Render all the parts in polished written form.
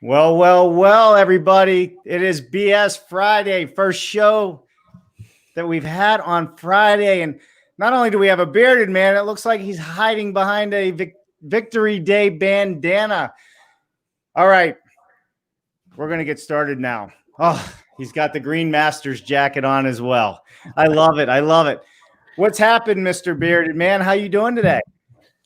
Well, everybody. It is BS Friday, first show that we've had on Friday. And not only do we have a bearded man, it looks like he's hiding behind a Victory Day bandana. All right, we're going to get started now. Oh, he's got the Green Masters jacket on as well. I love it. I love it. What's happened, Mr. Bearded Man? How you doing today?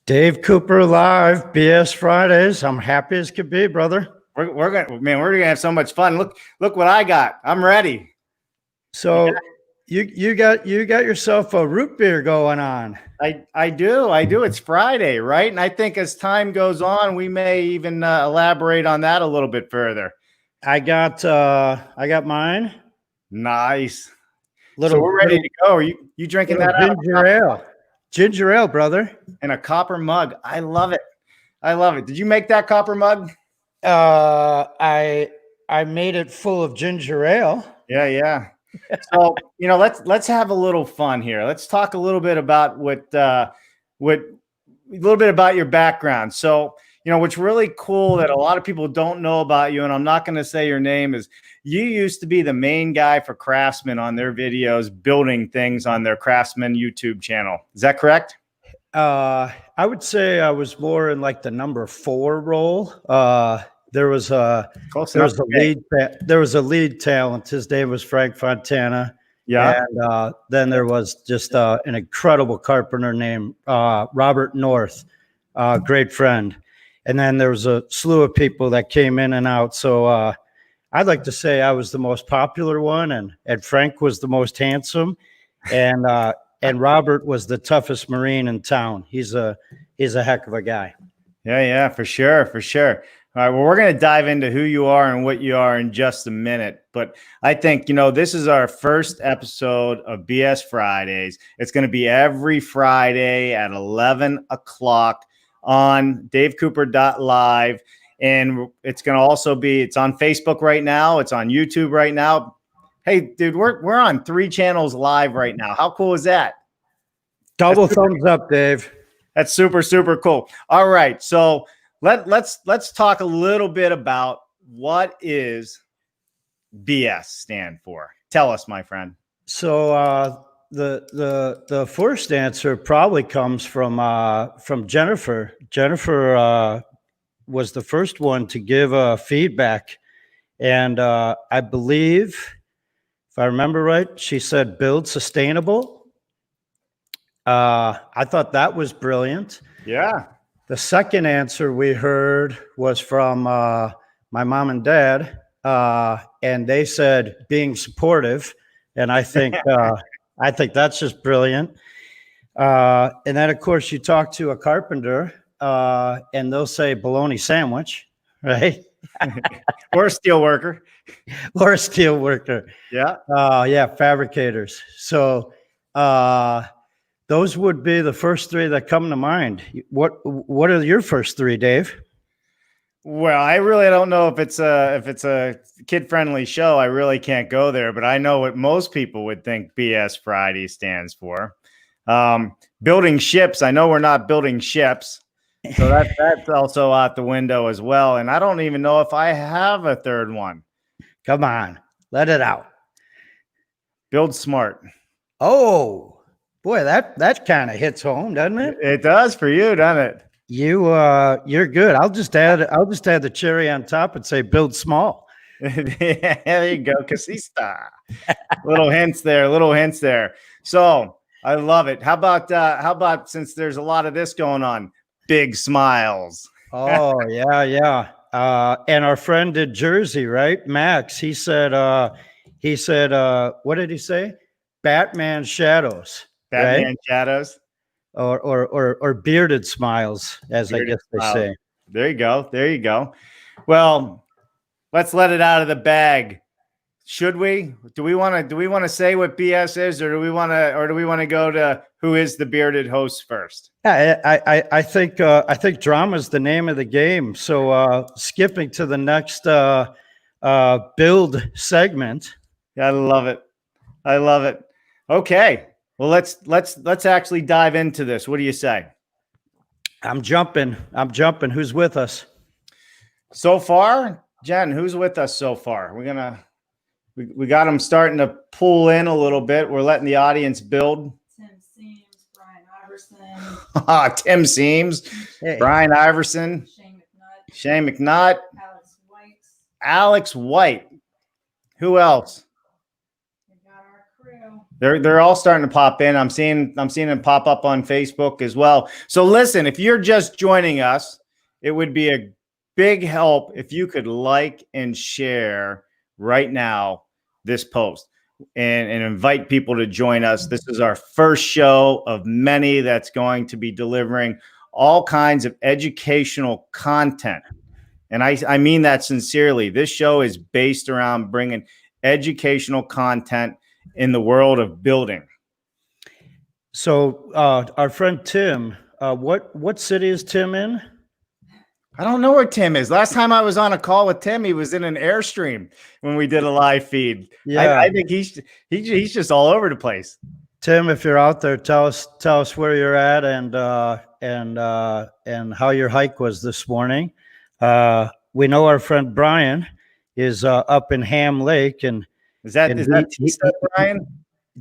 Dave Cooper live, BS Fridays. I'm happy as could be, brother. We're gonna have so much fun. Look what I got. I'm ready. So you got yourself a root beer going on. I do. It's Friday, right? And I think as time goes on, we may even elaborate on that a little bit further. I got mine. Nice. So we're ready to go. Are you drinking that ginger ale? Ginger ale, brother. In a copper mug. I love it. I love it. Did you make that copper mug? I made it full of ginger ale. Yeah. So, let's have a little fun here. Let's talk a little bit about a little bit about your background. So, what's really cool that a lot of people don't know about you, and I'm not going to say your name, is you used to be the main guy for Craftsman on their videos, building things on their Craftsman YouTube channel. Is that correct? I would say I was more in like the number 4 role. There was a lead talent. His name was Frank Fontana. Yeah. And then there was just an incredible carpenter named Robert North, great friend. And then there was a slew of people that came in and out. So I'd like to say I was the most popular one, and Frank was the most handsome, and Robert was the toughest Marine in town. He's a heck of a guy. Yeah, for sure. All right, well, we're going to dive into who you are and what you are in just a minute. But I think, this is our first episode of BS Fridays. It's going to be every Friday at 11 o'clock on davecooper.live. And it's going to also it's on Facebook right now. It's on YouTube right now. Hey, dude, we're on 3 channels live right now. How cool is that? Double thumbs up, Dave. That's super, super cool. All right, so let's talk a little bit about what is BS stand for. Tell us, my friend. So the first answer probably comes from Jennifer. Jennifer was the first one to give feedback, and I believe, if I remember right, she said build sustainable. I thought that was brilliant. Yeah. The second answer we heard was from my mom and dad, and they said being supportive, and I think that's just brilliant. And then, of course, you talk to a carpenter, and they'll say bologna sandwich, right? Or a steel worker. Or a steel worker. Yeah. Fabricators. So those would be the first 3 that come to mind. What are your first 3, Dave? Well, I really don't know if it's a kid-friendly show. I really can't go there, but I know what most people would think BS Friday stands for. Building ships. I know we're not building ships. So that's also out the window as well. And I don't even know if I have a third one. Come on, let it out. Build smart. Oh, boy, that kind of hits home, doesn't it? It does for you, doesn't it? You're good. I'll just add the cherry on top and say build small. Yeah, there you go, Casista. Little hints there. So I love it. How about since there's a lot of this going on, big smiles. Oh yeah. And our friend did Jersey, right? Max. He said, what did he say? Batman shadows. Batman right? shadows. Or bearded smiles, as bearded I guess they say. There you go. Well, let's let it out of the bag. Should we? Do we want to say what BS is, or do we want to go to who is the bearded host first? I think drama is the name of the game. So skipping to the next build segment. I love it. Okay. Well, let's actually dive into this. What do you say? I'm jumping. Who's with us? So far, Jen, who's with us so far? We got them starting to pull in a little bit. We're letting the audience build. Tim Seams, Brian Iverson, Tim Seams, Hey. Brian Iverson, Shane McNutt, Shane McNutt, Alex White. Alex White. Who else? We got our crew. They're all starting to pop in. I'm seeing them pop up on Facebook as well. So listen, if you're just joining us, it would be a big help if you could like and share right now this post and invite people to join us. This is our first show of many that's going to be delivering all kinds of educational content. And I mean that sincerely. This show is based around bringing educational content in the world of building. So our friend Tim, what city is Tim in? I don't know where Tim is. Last time I was on a call with Tim, he was in an Airstream when we did a live feed. Yeah. I think he's just all over the place. Tim, if you're out there, tell us where you're at and how your hike was this morning. We know our friend Brian is up in Ham Lake, and Is that T-Stud Brian?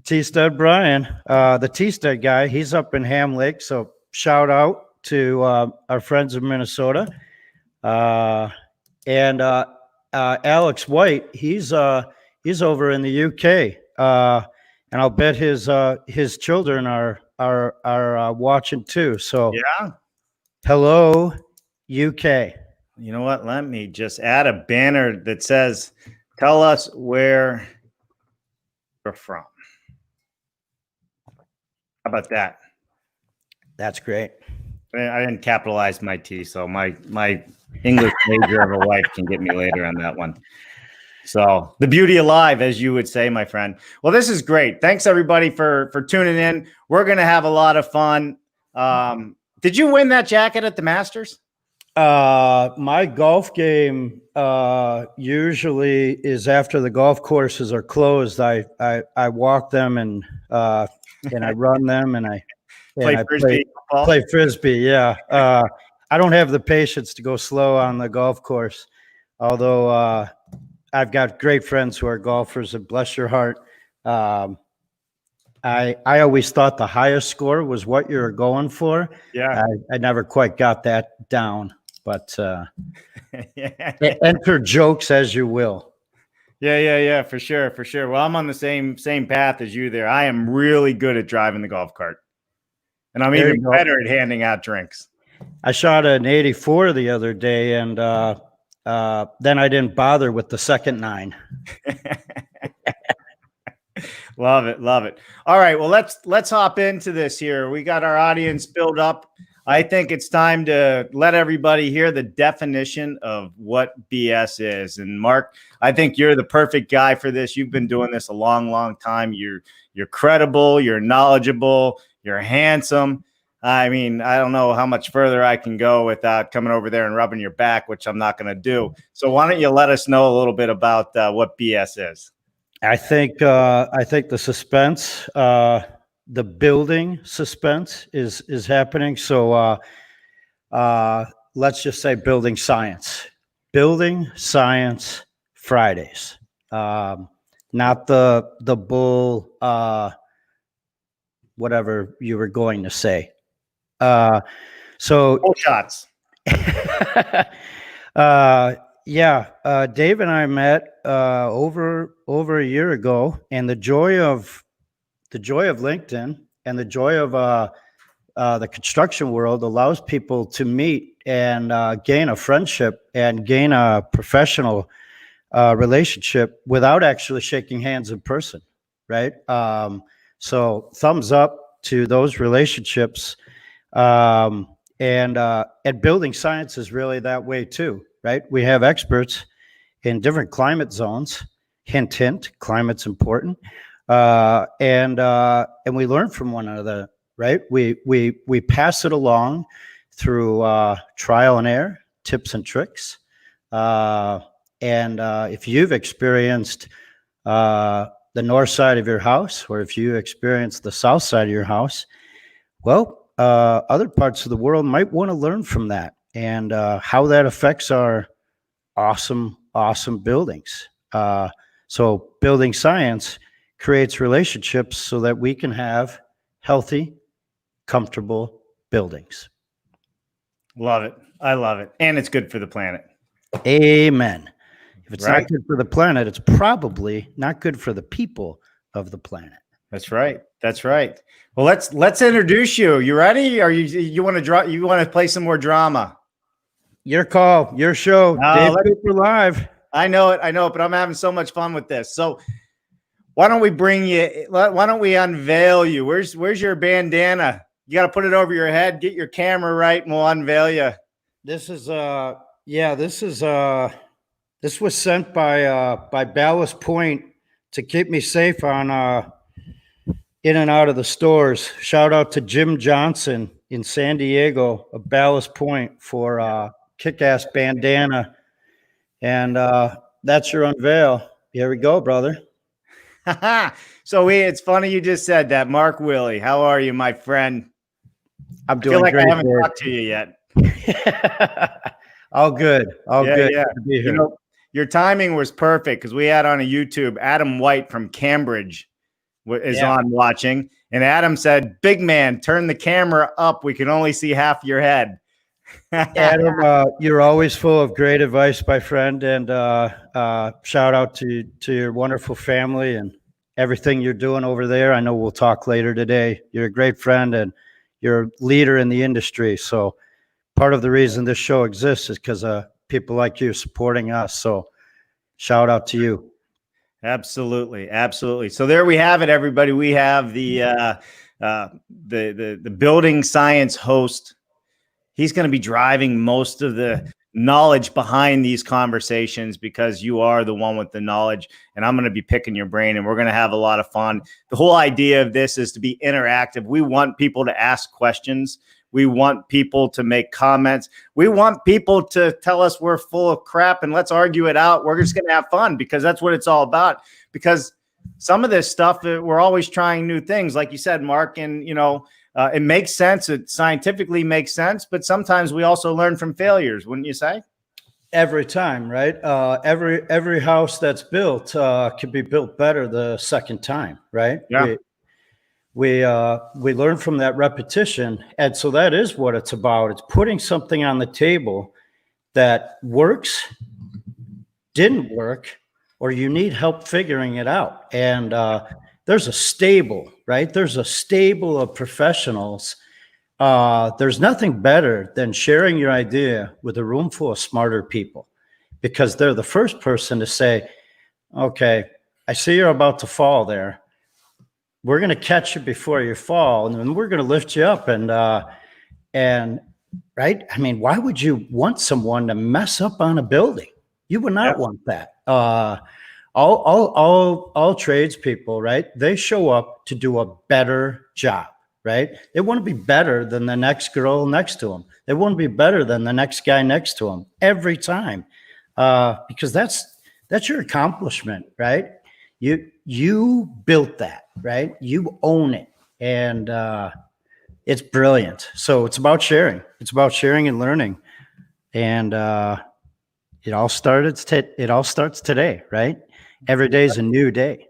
T-Stud Brian, the T-Stud guy, he's up in Ham Lake. So shout out to our friends of Minnesota. And Alex White, he's over in the UK. And I'll bet his children are watching too. So Yeah. hello, UK. You know what? Let me just add a banner that says, "Tell us where you're from." How about that? That's great. I didn't capitalize my T, so my English major of a wife can get me later on that one. So the beauty of live, as you would say, my friend. Well, this is great. Thanks everybody for tuning in. We're gonna have a lot of fun. Did you win that jacket at the Masters? My golf game usually is after the golf courses are closed. I walk them and I run them and I play frisbee. Yeah. I don't have the patience to go slow on the golf course, although I've got great friends who are golfers, and bless your heart. I always thought the highest score was what you're going for. Yeah. I never quite got that down, but enter jokes as you will. Yeah, for sure. Well, I'm on the same path as you there. I am really good at driving the golf cart, and I'm even better at handing out drinks. I shot an 84 the other day, and then I didn't bother with the second 9. Love it. All right, well, let's hop into this here. We got our audience built up. I think it's time to let everybody hear the definition of what BS is. And Mark, I think you're the perfect guy for this. You've been doing this a long time. You're credible, you're knowledgeable, you're handsome. I mean, I don't know how much further I can go without coming over there and rubbing your back, which I'm not going to do. So why don't you let us know a little bit about what BS is? I think the suspense, the building suspense is happening. So let's just say building science Fridays, not the bull, whatever you were going to say. So Full shots. Dave and I met over a year ago, and the joy of LinkedIn and the joy of the construction world allows people to meet and gain a friendship and gain a professional relationship without actually shaking hands in person, right? So thumbs up to those relationships. And building science is really that way too, right? We have experts in different climate zones. Hint, climate's important. And we learn from one another, right? We pass it along through trial and error, tips and tricks. And if you've experienced the north side of your house, or if you experience the south side of your house, well, other parts of the world might want to learn from that and how that affects our awesome awesome buildings. So building science creates relationships so that we can have healthy, comfortable buildings. Love it. I love it. And it's good for the planet. Amen. If it's Right. not good for the planet, it's probably not good for the people of the planet. That's right. That's right. Well, let's introduce you. You ready? Or you want to play some more drama? Your call, your show, Dave Cooper Live. I know it, but I'm having so much fun with this. So why don't we unveil you? Where's your bandana? You got to put it over your head, get your camera right, and we'll unveil you. This was sent by Ballast Point to keep me safe on in and out of the stores. Shout out to Jim Johnson in San Diego of Ballast Point for kick-ass bandana. And that's your unveil. Here we go, brother. So it's funny you just said that. Mark Willie, how are you, my friend? I'm doing I feel like great. I haven't talked to you yet. All good. All good. Yeah. Good to be here. You know, your timing was perfect because we had on a YouTube Adam White from Cambridge is on watching, and Adam said, "Big man, turn the camera up. We can only see half your head." Adam, you're always full of great advice, my friend, and shout out to your wonderful family and everything you're doing over there. I know we'll talk later today. You're a great friend and you're a leader in the industry. So part of the reason this show exists is because people like you supporting us. So shout out to you. Absolutely. So there we have it, everybody. We have the building science host. He's going to be driving most of the knowledge behind these conversations because you are the one with the knowledge, and I'm going to be picking your brain, and we're going to have a lot of fun. The whole idea of this is to be interactive. We want people to ask questions. We want people to make comments. We want people to tell us we're full of crap and let's argue it out. We're just going to have fun because that's what it's all about. Because some of this stuff, we're always trying new things, like you said, Mark, and it makes sense. It scientifically makes sense, but sometimes we also learn from failures, wouldn't you say? Every time, right? Every house that's built can be built better the second time, right? Yeah. We learn from that repetition, and so that is what it's about. It's putting something on the table that works, didn't work, or you need help figuring it out. And there's a stable, right? There's a stable of professionals. There's nothing better than sharing your idea with a room full of smarter people, because they're the first person to say, okay, I see you're about to fall there. We're going to catch you before you fall, and then we're going to lift you up. And right? I mean, why would you want someone to mess up on a building? You would not want that. All tradespeople, right? They show up to do a better job, right? They want to be better than the next girl next to them. They want to be better than the next guy next to them every time, because that's your accomplishment, right? You built that, right? You own it, and it's brilliant. So it's about sharing. It's about sharing and learning, and it all starts today, right? Every day is a new day.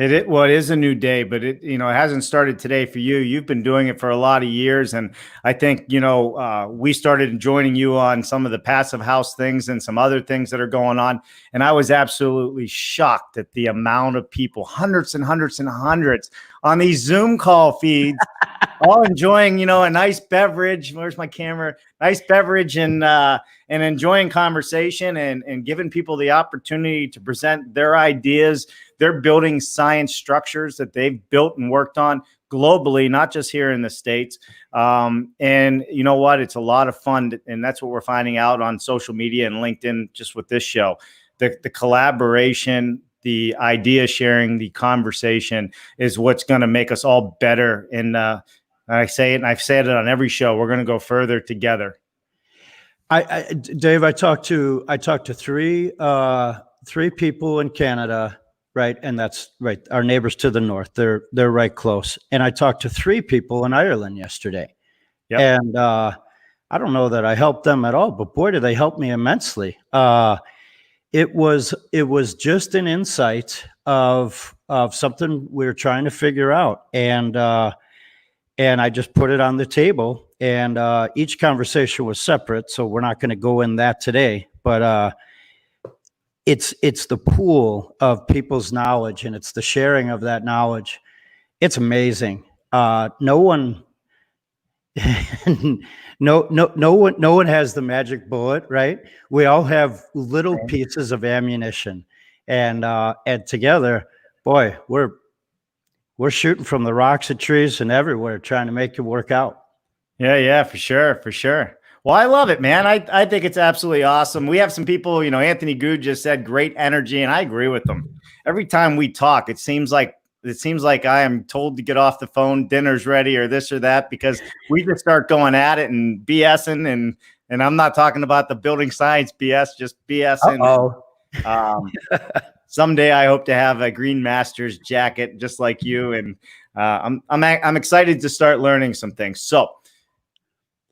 It is a new day, but it hasn't started today for you. You've been doing it for a lot of years, and I think we started joining you on some of the passive house things and some other things that are going on, and I was absolutely shocked at the amount of people, hundreds and hundreds and hundreds, on these Zoom call feeds, all enjoying a nice beverage. Where's my camera? Nice beverage and enjoying conversation and giving people the opportunity to present their ideas. They're building science structures that they've built and worked on globally, not just here in the States. And you know what? It's a lot of fun. And that's what we're finding out on social media and LinkedIn, just with this show. The collaboration, the idea sharing, the conversation is what's going to make us all better. And I say it, and I've said it on every show, we're going to go further together. Dave, I talked to three people in Canada. Right. And that's right. Our neighbors to the north, they're right close. And I talked to 3 people in Ireland yesterday. Yep. And I don't know that I helped them at all, but boy, did they help me immensely. It was just an insight of something we were trying to figure out, and I just put it on the table. And each conversation was separate, so we're not going to go in that today. But it's the pool of people's knowledge, and it's the sharing of that knowledge. It's amazing. No one. No one has the magic bullet, right? We all have little pieces of ammunition, and together, boy, we're shooting from the rocks and trees and everywhere, trying to make it work out. Yeah, for sure. Well, I love it, man. I think it's absolutely awesome. We have some people, Anthony Good just said great energy, and I agree with them. Every time we talk, it seems like I am told to get off the phone, dinner's ready, or this or that, because we just start going at it and BSing, and I'm not talking about the building science BS, just BSing. Someday I hope to have a Green Masters jacket just like you, and I'm excited to start learning some things. So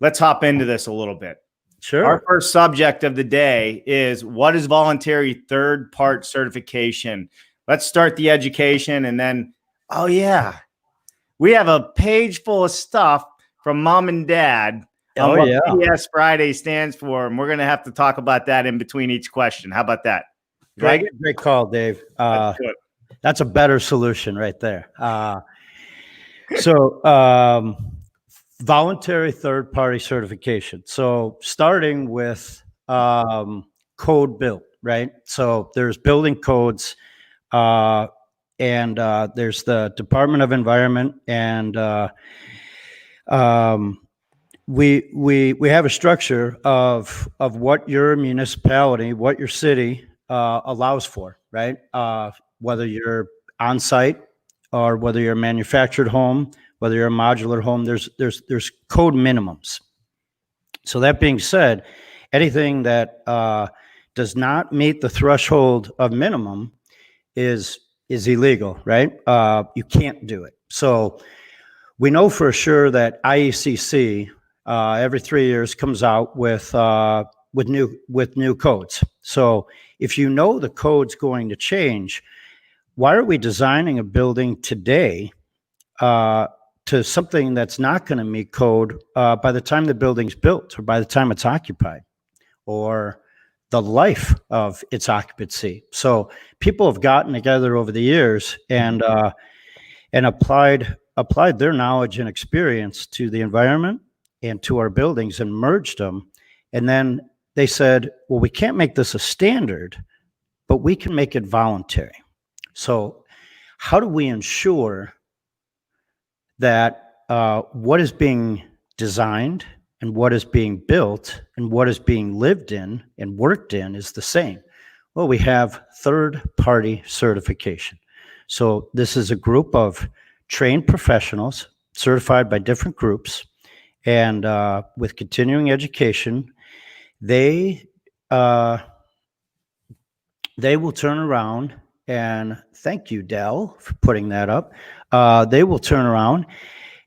let's hop into this a little bit. Sure. Our first subject of the day is, what is voluntary third part certification? Let's start the education, and then, oh yeah, we have a page full of stuff from Mom and Dad on what BS Friday stands for, and we're going to have to talk about that in between each question. How about that? Great call, Dave. That's a better solution right there. So voluntary third-party certification. So starting with code built, right? So there's building codes, and there's the Department of Environment, and we have a structure of what your municipality, what your city allows for, right? Whether you're on site or whether you're a manufactured home, whether you're a modular home, there's code minimums. So that being said, anything that does not meet the threshold of minimum is illegal, right? You can't do it. So we know for sure that IECC every 3 years comes out with new codes. So if you know the code's going to change, why are we designing a building today to something that's not going to meet code by the time the building's built, or by the time it's occupied, or the life of its occupancy? So people have gotten together over the years and applied their knowledge and experience to the environment and to our buildings and merged them. And then they said, well, we can't make this a standard, but we can make it voluntary. So how do we ensure that what is being designed and what is being built and what is being lived in and worked in is the same? Well, we have third-party certification. So this is a group of trained professionals certified by different groups, and with continuing education, they will turn around, and thank you, Dell, for putting that up. They will turn around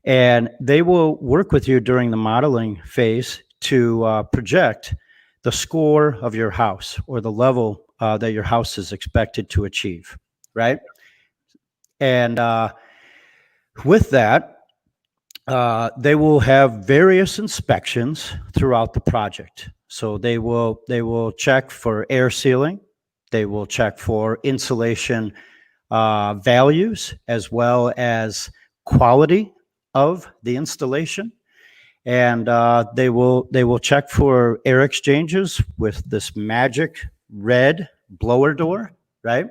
and they will work with you during the modeling phase to project the score of your house, or the level that your house is expected to achieve, right? And with that, they will have various inspections throughout the project. So they will check for air sealing, they will check for insulation values, as well as quality of the installation, and they will check for air exchanges with this magic red blower door, right?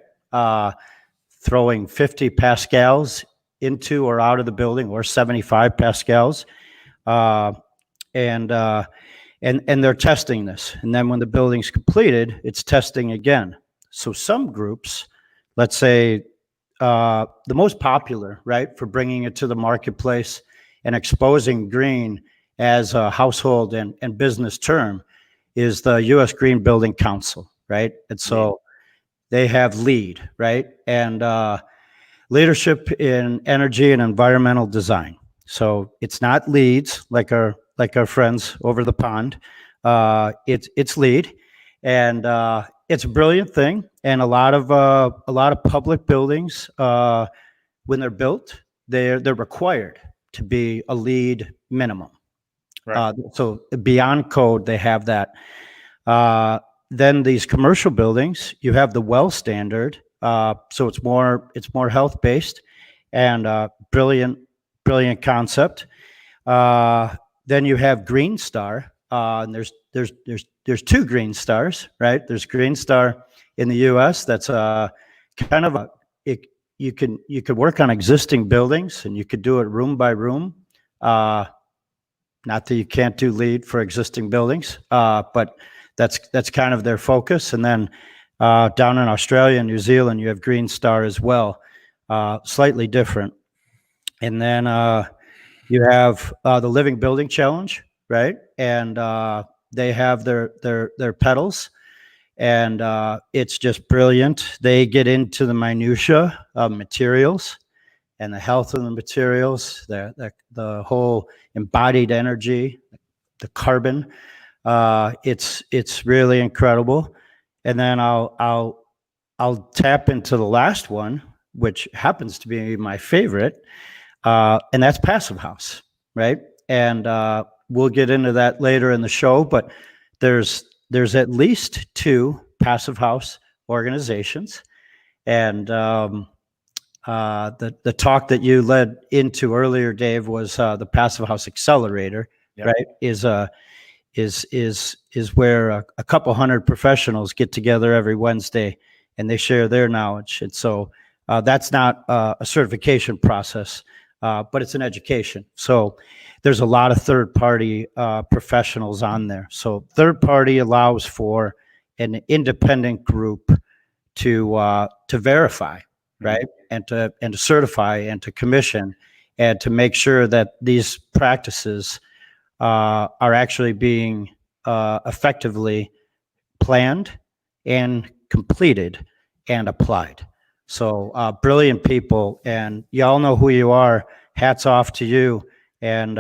Throwing 50 pascals into or out of the building, or 75 pascals, and they're testing this. And then when the building's completed, it's testing again. So some groups, let's say the most popular, right, for bringing it to the marketplace and exposing green as a household and business term, is the U.S. Green Building Council, right? And so they have LEED, right? And leadership in energy and environmental design. So it's not LEEDs like our friends over the pond. It's LEED, and it's a brilliant thing, and a lot of public buildings, when they're built, they're required to be a LEED minimum. Right. So beyond code, they have that. Then these commercial buildings, you have the well standard, so it's more health based, and brilliant concept. Then you have Green Star, and there's two Green Stars, right? There's Green Star in the U.S. that's kind of you could work on existing buildings, and you could do it room by room. Not that you can't do LEED for existing buildings, but that's kind of their focus. And then down in Australia and New Zealand, you have Green Star as well, slightly different. And then you have the Living Building Challenge, right? And they have their pedals, and it's just brilliant. They get into the minutia of materials and the health of the materials, the whole embodied energy, the carbon. It's really incredible. And then I'll tap into the last one, which happens to be my favorite, and that's Passive House, right? And we'll get into that later in the show, but there's at least 2 Passive House organizations, and the talk that you led into earlier, Dave, was the Passive House Accelerator, yep. Right? Is where a couple hundred professionals get together every Wednesday, and they share their knowledge. And so that's not a certification process, but it's an education. So there's a lot of third-party professionals on there. So third-party allows for an independent group to verify, right, and to certify and to commission and to make sure that these practices are actually being effectively planned and completed and applied. So brilliant people, and y'all know who you are. Hats off to you, and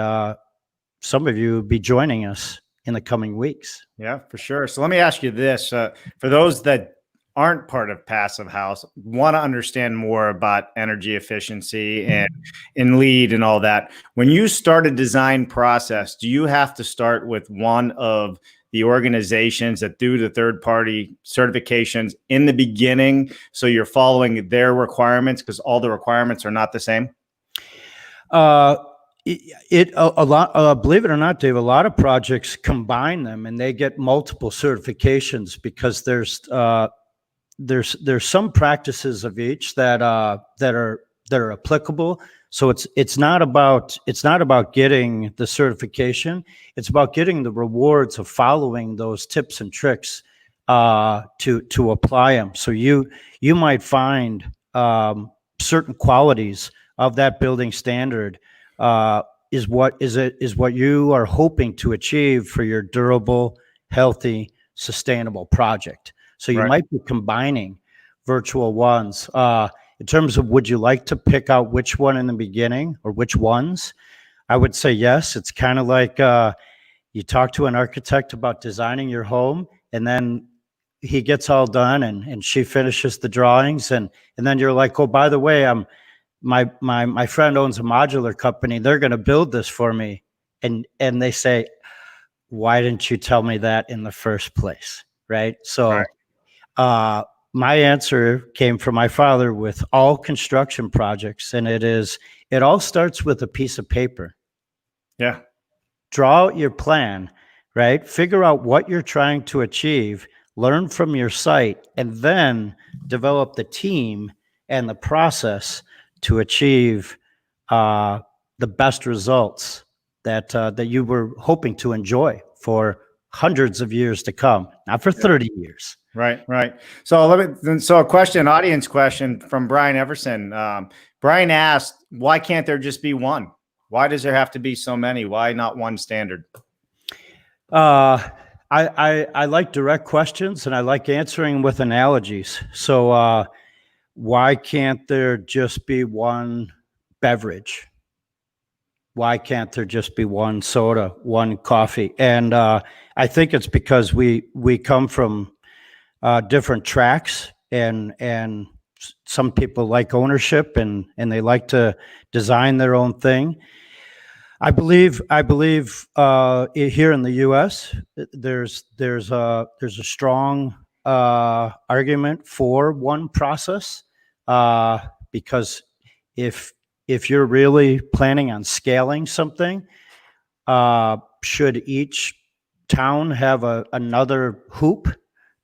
some of you will be joining us in the coming weeks. Yeah, for sure. So let me ask you this. For those that aren't part of Passive House, want to understand more about energy efficiency and in LEED and all that. When you start a design process, do you have to start with one of the organizations that do the third-party certifications in the beginning, so you're following their requirements, because all the requirements are not the same? A lot, believe it or not, Dave, a lot of projects combine them, and they get multiple certifications because there's some practices of each that are applicable. So it's not about getting the certification. It's about getting the rewards of following those tips and tricks to apply them. So you might find certain qualities of that building standard is what you are hoping to achieve for your durable, healthy, sustainable project. So you might be combining virtual ones. In terms of, would you like to pick out which one in the beginning or which ones? I would say yes. It's kind of like you talk to an architect about designing your home, and then he gets all done and she finishes the drawings, and then you're like, oh, by the way, my friend owns a modular company. They're going to build this for me. And they say, why didn't you tell me that in the first place? Right. So my answer came from my father with all construction projects. And it all starts with a piece of paper. Yeah. Draw out your plan, right? Figure out what you're trying to achieve, learn from your site, and then develop the team and the process to achieve the best results that you were hoping to enjoy for hundreds of years to come, not for 30 years. Right. So a question, audience question from Brian Everson. Brian asked, why can't there just be one? Why does there have to be so many? Why not one standard? I like direct questions, and I like answering with analogies. So why can't there just be one beverage? Why can't there just be one soda, one coffee? And I think it's because we come from different tracks, and some people like ownership, and they like to design their own thing. I believe here in the U.S. there's a strong argument for one process, because if you're really planning on scaling something, should each town have another hoop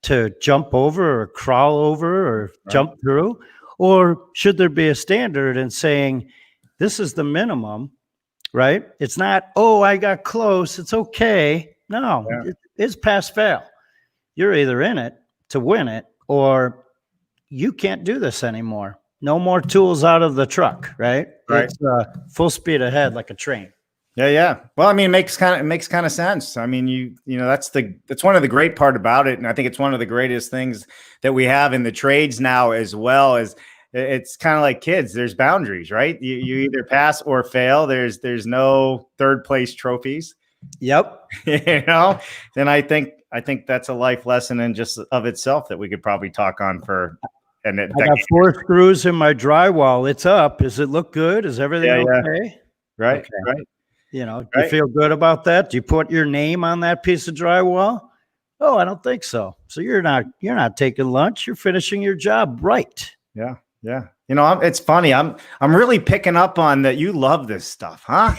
to jump over or crawl over or jump through, or should there be a standard in saying this is the minimum? Right? It's not, oh, I got close, it's okay. No, it's pass fail. You're either in it to win it, or you can't do this anymore. No more tools out of the truck, right? It's full speed ahead like a train. Yeah. Well, I mean, it makes kind of sense. I mean, you know, that's one of the great part about it, and I think it's one of the greatest things that we have in the trades now as well. Is it's kind of like kids. There's boundaries, right? You either pass or fail. There's no third place trophies. Yep. You know, and I think that's a life lesson in just of itself that we could probably talk on for. And I got 4 screws in my drywall. It's up. Does it look good? Is everything okay? Right. Okay. Right. You know, do you feel good about that? Do you put your name on that piece of drywall? Oh, I don't think so. So you're not taking lunch. You're finishing your job right. Yeah. Yeah. You know, it's funny. I'm really picking up on that. You love this stuff, huh?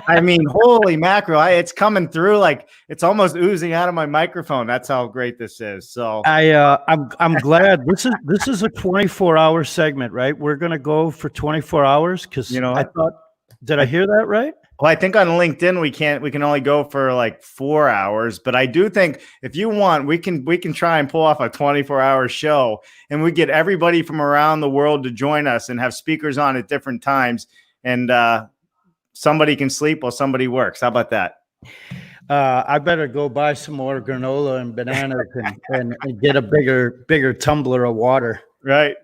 I mean, holy mackerel. It's coming through like it's almost oozing out of my microphone. That's how great this is. So I'm glad this is a 24-hour segment, right? We're going to go for 24 hours. Cause you know, did I hear that right? Well, I think on LinkedIn we can only go for like 4 hours, but I do think if you want, we can try and pull off a 24-hour show, and we get everybody from around the world to join us and have speakers on at different times, and somebody can sleep while somebody works. How about that? I better go buy some more granola and bananas and get a bigger tumbler of water. Right.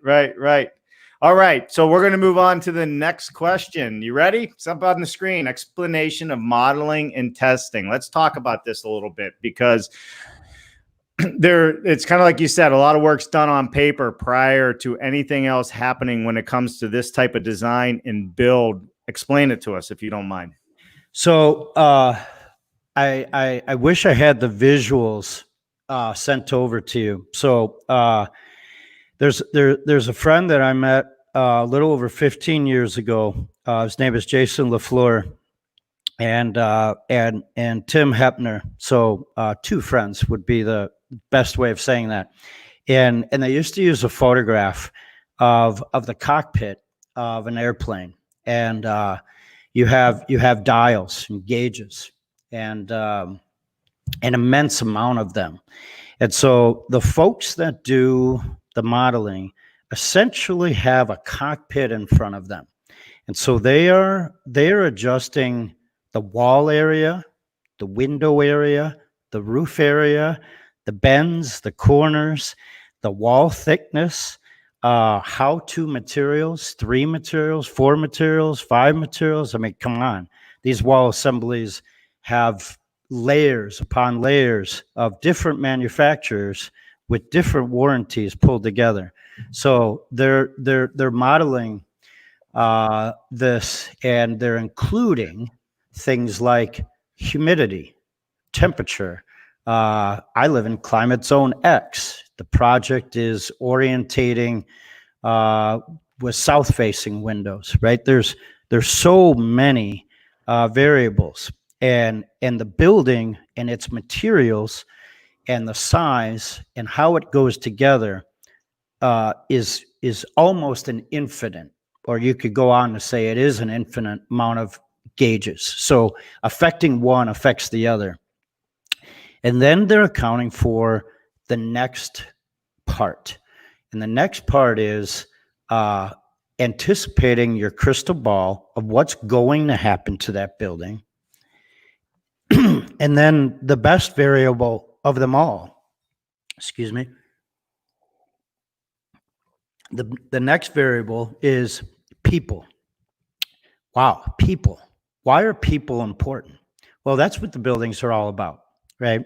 All right, so we're going to move on to the next question. You ready? It's up on the screen. Explanation of modeling and testing. Let's talk about this a little bit, because it's kind of like you said, a lot of work's done on paper prior to anything else happening when it comes to this type of design and build. Explain it to us if you don't mind. So I wish I had the visuals sent over to you. So there's a friend that I met a little over 15 years ago. His name is Jason LaFleur, and Tim Hepner. So 2 friends would be the best way of saying that. And they used to use a photograph of the cockpit of an airplane, and you have dials and gauges and an immense amount of them. And so the folks that do the modeling essentially have a cockpit in front of them. And so they are adjusting the wall area, the window area, the roof area, the bends, the corners, the wall thickness, how-to materials, 3 materials, 4 materials, 5 materials. I mean, come on. These wall assemblies have layers upon layers of different manufacturers with different warranties pulled together. So they're modeling this, and they're including things like humidity, temperature. I live in climate zone X. The project is orientating with south-facing windows, right? There's so many variables, and the building and its materials and the size and how it goes together is almost an infinite, or you could go on to say it is an infinite amount of gauges. So affecting one affects the other. And then they're accounting for the next part. And the next part is anticipating your crystal ball of what's going to happen to that building. And then the best variable of them all, excuse me, the next variable is people. Wow, people. Why are people important? Well, that's what the buildings are all about, right?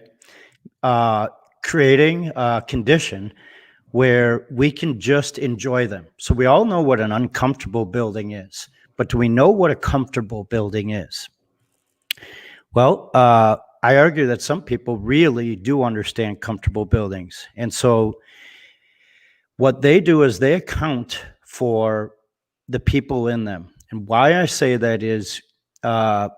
creating a condition where we can just enjoy them. So we all know what an uncomfortable building is, but do we know what a comfortable building is? Well, I argue that some people really do understand comfortable buildings. And so what they do is they account for the people in them. And why I say that is, I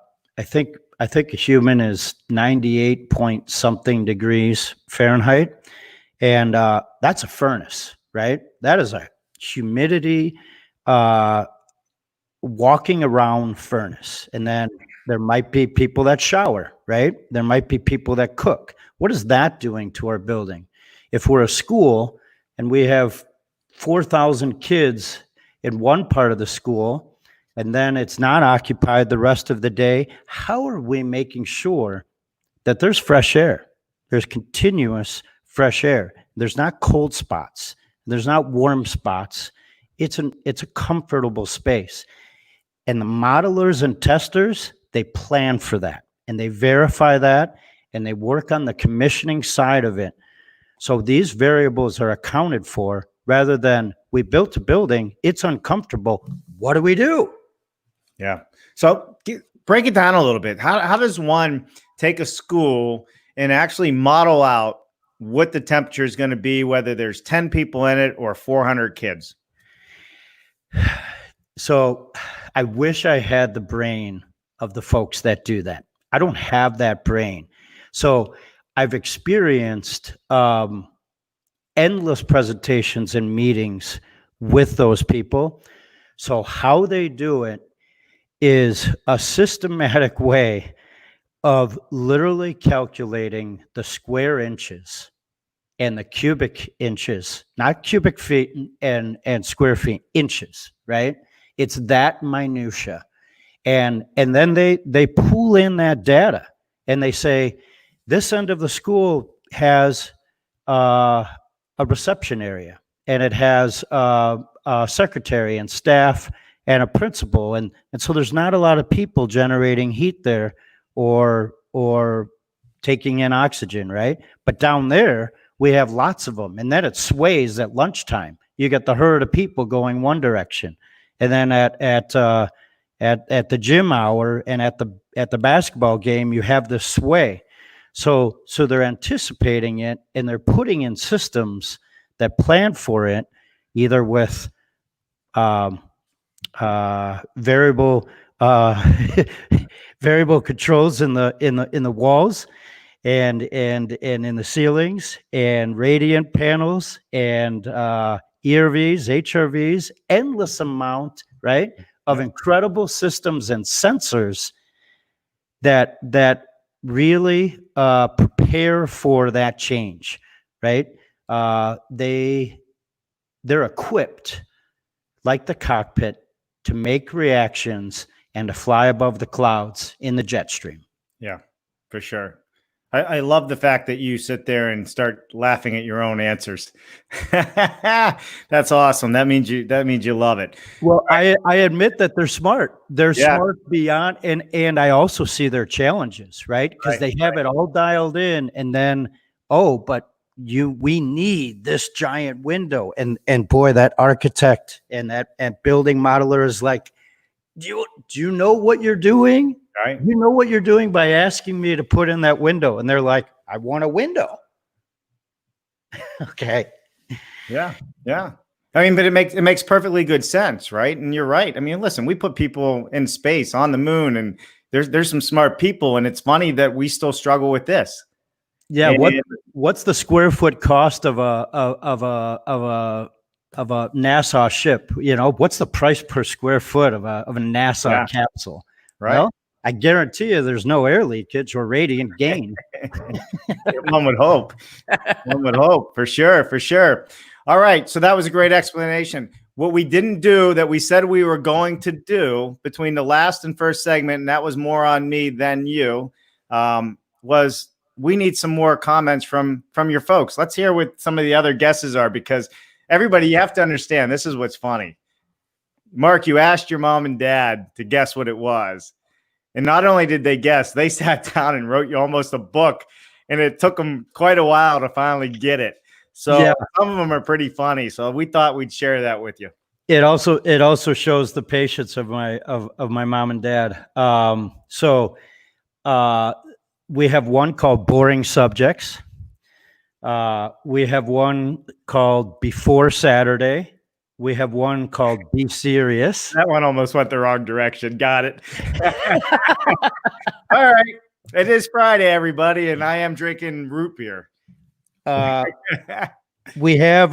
think a human is 98 point something degrees Fahrenheit, and that's a furnace, right? That is a humidity walking around furnace. And then there might be people that shower, right? There might be people that cook. What is that doing to our building? If we're a school and we have 4,000 kids in one part of the school, and then it's not occupied the rest of the day, how are we making sure that there's fresh air? There's continuous fresh air. There's not cold spots. There's not warm spots. It's a comfortable space. And the modelers and testers, they plan for that, and they verify that, and they work on the commissioning side of it. So these variables are accounted for rather than we built a building, it's uncomfortable. What do we do? Yeah. So break it down a little bit. How does one take a school and actually model out what the temperature is going to be, whether there's 10 people in it or 400 kids? So I wish I had the brain of the folks that do that. I don't have that brain. So I've experienced endless presentations and meetings with those people. So how they do it is a systematic way of literally calculating the square inches and the cubic inches, not cubic feet and square feet, inches, right? It's that minutia. And then they pull in that data and they say, this end of the school has a reception area, and it has a secretary and staff and a principal. And so there's not a lot of people generating heat there or taking in oxygen, right? But down there, we have lots of them. And then it sways at lunchtime. You get the herd of people going one direction. And then at the gym hour and at the basketball game, you have this sway. So they're anticipating it, and they're putting in systems that plan for it, either with variable controls in the walls and in the ceilings, and radiant panels and ERVs, HRVs, endless amount, right, of incredible systems and sensors that really prepare for that change, right? They're equipped like the cockpit to make reactions and to fly above the clouds in the jet stream. Yeah, for sure. I love the fact that you sit there and start laughing at your own answers. That's awesome. That means you love it. Well, I admit that they're smart. They're smart beyond, and I also see their challenges, right? Because they have it all dialed in, and then, but we need this giant window. And boy, that architect and building modeler is like, do you know what you're doing? Right. You know what you're doing by asking me to put in that window. And they're like, I want a window. Okay. Yeah. Yeah. I mean, but it makes perfectly good sense, right? And you're right. I mean, listen, we put people in space, on the moon, and there's some smart people, and it's funny that we still struggle with this. Yeah. What's the square foot cost of a NASA ship? You know, what's the price per square foot of a NASA capsule? Right. Well, I guarantee you there's no air leakage or radiant gain. One would hope. One would hope, for sure, for sure. All right. So that was a great explanation. What we didn't do that we said we were going to do between the last and first segment, and that was more on me than you, was we need some more comments from your folks. Let's hear what some of the other guesses are, because everybody, you have to understand, this is what's funny. Mark, you asked your mom and dad to guess what it was. And not only did they guess, they sat down and wrote you almost a book and it took them quite a while to finally get it. So Yeah. some of them are pretty funny. So we thought we'd share that with you. It also shows the patience of my mom and dad. We have one called Boring Subjects. We have one called Before Saturday. We have one called Be Serious. That one almost went the wrong direction. Got it. All right. It is Friday, everybody, and I am drinking root beer. We have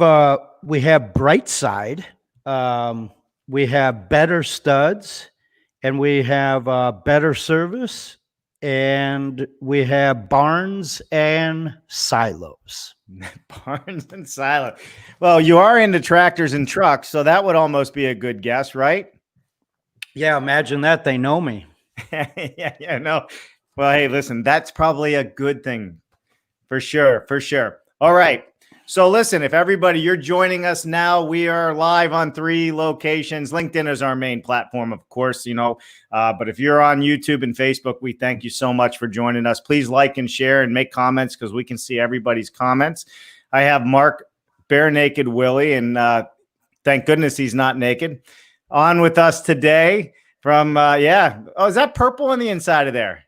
Bright Side. We have Better Studs, and we have Better Service, and we have Barnes and Silos. Barnes and Silos. Well, you are into tractors and trucks, so that would almost be a good guess, right? Yeah, imagine that. They know me. yeah, no. Well, hey, listen, that's probably a good thing. For sure. All right. So listen, if everybody, you're joining us now, we are live on 3 locations. LinkedIn is our main platform, of course, but if you're on YouTube and Facebook, we thank you so much for joining us. Please like and share and make comments because we can see everybody's comments. I have Mark Bare Naked Willie, and thank goodness he's not naked, on with us today from, Oh, is that purple on the inside of there?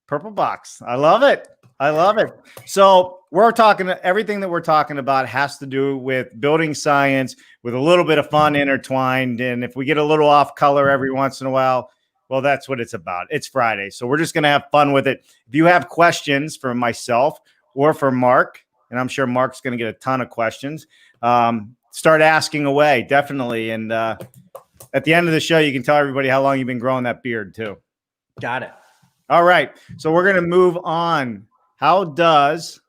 Purple box. I love it. So everything that we're talking about has to do with building science with a little bit of fun intertwined. And if we get a little off color every once in a while, well, that's what it's about. It's Friday. So we're just going to have fun with it. If you have questions for myself or for Mark, and I'm sure Mark's going to get a ton of questions, start asking away. Definitely. And at the end of the show, you can tell everybody how long you've been growing that beard too. Got it. All right. So we're going to move on. How does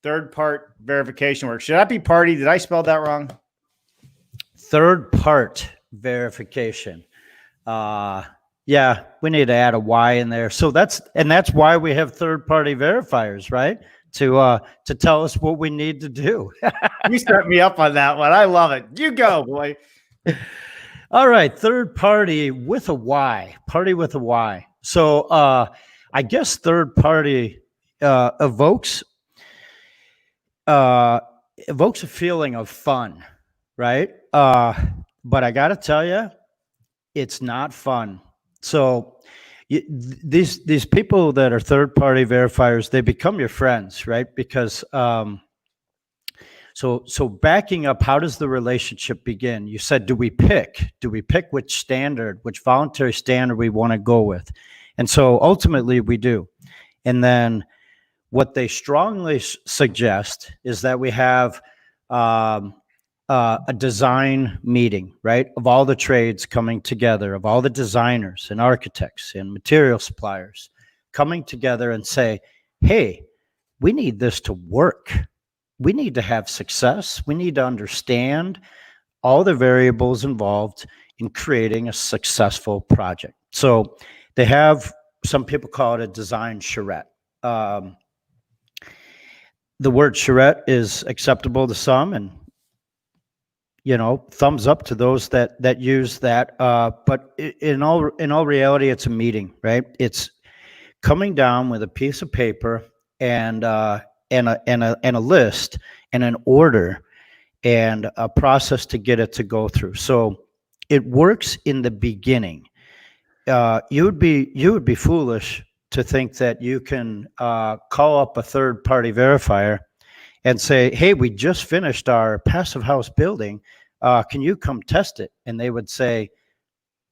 third-part verification work? Should that be party? Did I spell that wrong? Third-part verification. Yeah, we need to add a Y in there. So that's why we have third-party verifiers, right? To tell us what we need to do. You set me up on that one. I love it. You go, boy. All right, third party with a Y. Party with a Y. So I guess third party evokes a feeling of fun, right? But I got to tell you, it's not fun. So these people that are third party verifiers, they become your friends, right? Because so backing up, how does the relationship begin? You said, do we pick which voluntary standard we want to go with? And so ultimately we do. And then what they strongly suggest is that we have a design meeting, right? Of all the trades coming together, of all the designers and architects and material suppliers coming together and say, hey, we need this to work. We need to have success. We need to understand all the variables involved in creating a successful project. So they have, some people call it a design charrette. The word charrette is acceptable to some, and thumbs up to those that use that. But in all reality, it's a meeting, right? It's coming down with a piece of paper and a list and an order and a process to get it to go through. So it works in the beginning. You would be foolish to think that you can call up a third-party verifier and say, hey, we just finished our passive house building. Can you come test it? And they would say,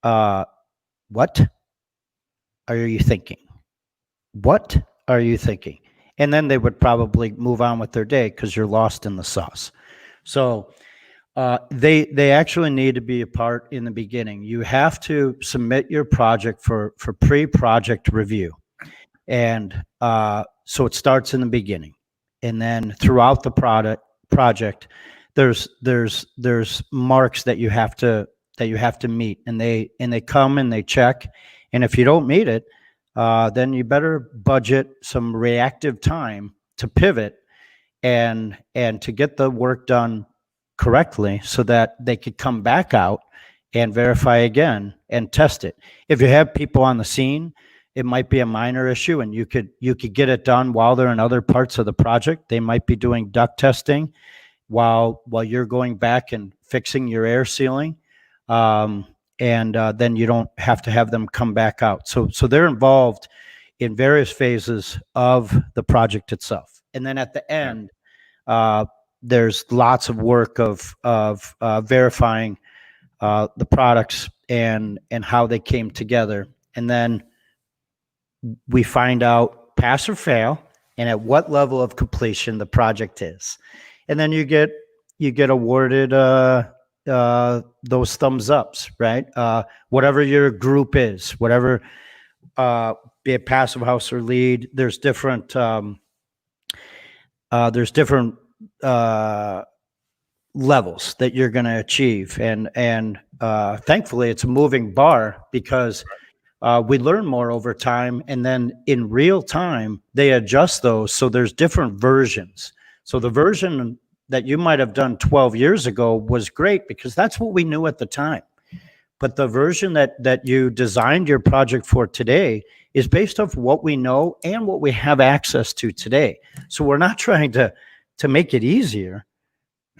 what are you thinking? What are you thinking? And then they would probably move on with their day because you're lost in the sauce. So they actually need to be a part in the beginning. You have to submit your project for pre-project review. And so it starts in the beginning. And then throughout the project, there's marks that you have to meet, and they come and they check. And if you don't meet it, then you better budget some reactive time to pivot and to get the work done correctly so that they could come back out and verify again and test it. If you have people on the scene It might be a minor issue, and you could get it done while they're in other parts of the project. They might be doing duct testing while you're going back and fixing your air sealing, and then you don't have to have them come back out. So they're involved in various phases of the project itself, and then at the end, there's lots of work of verifying the products and how they came together, and then we find out pass or fail and at what level of completion the project is. And then you get awarded those thumbs ups, right? Whatever your group is, whatever, be it passive house or lead, there's different levels that you're going to achieve. And thankfully it's a moving bar, because we learn more over time, and then in real time, they adjust those. So there's different versions. So the version that you might have done 12 years ago was great because that's what we knew at the time. But the version that you designed your project for today is based off what we know and what we have access to today. So we're not trying to make it easier.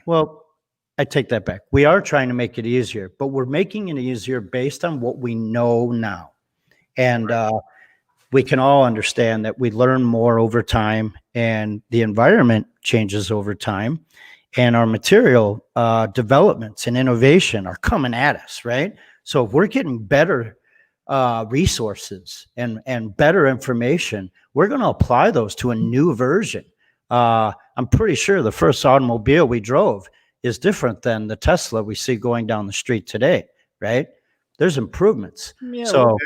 Well, I take that back. We are trying to make it easier, but we're making it easier based on what we know now. And we can all understand that we learn more over time, and the environment changes over time, and our material developments and innovation are coming at us, right? So if we're getting better resources and better information, we're going to apply those to a new version. I'm pretty sure the first automobile we drove is different than the Tesla we see going down the street today, right? There's improvements. Yeah, so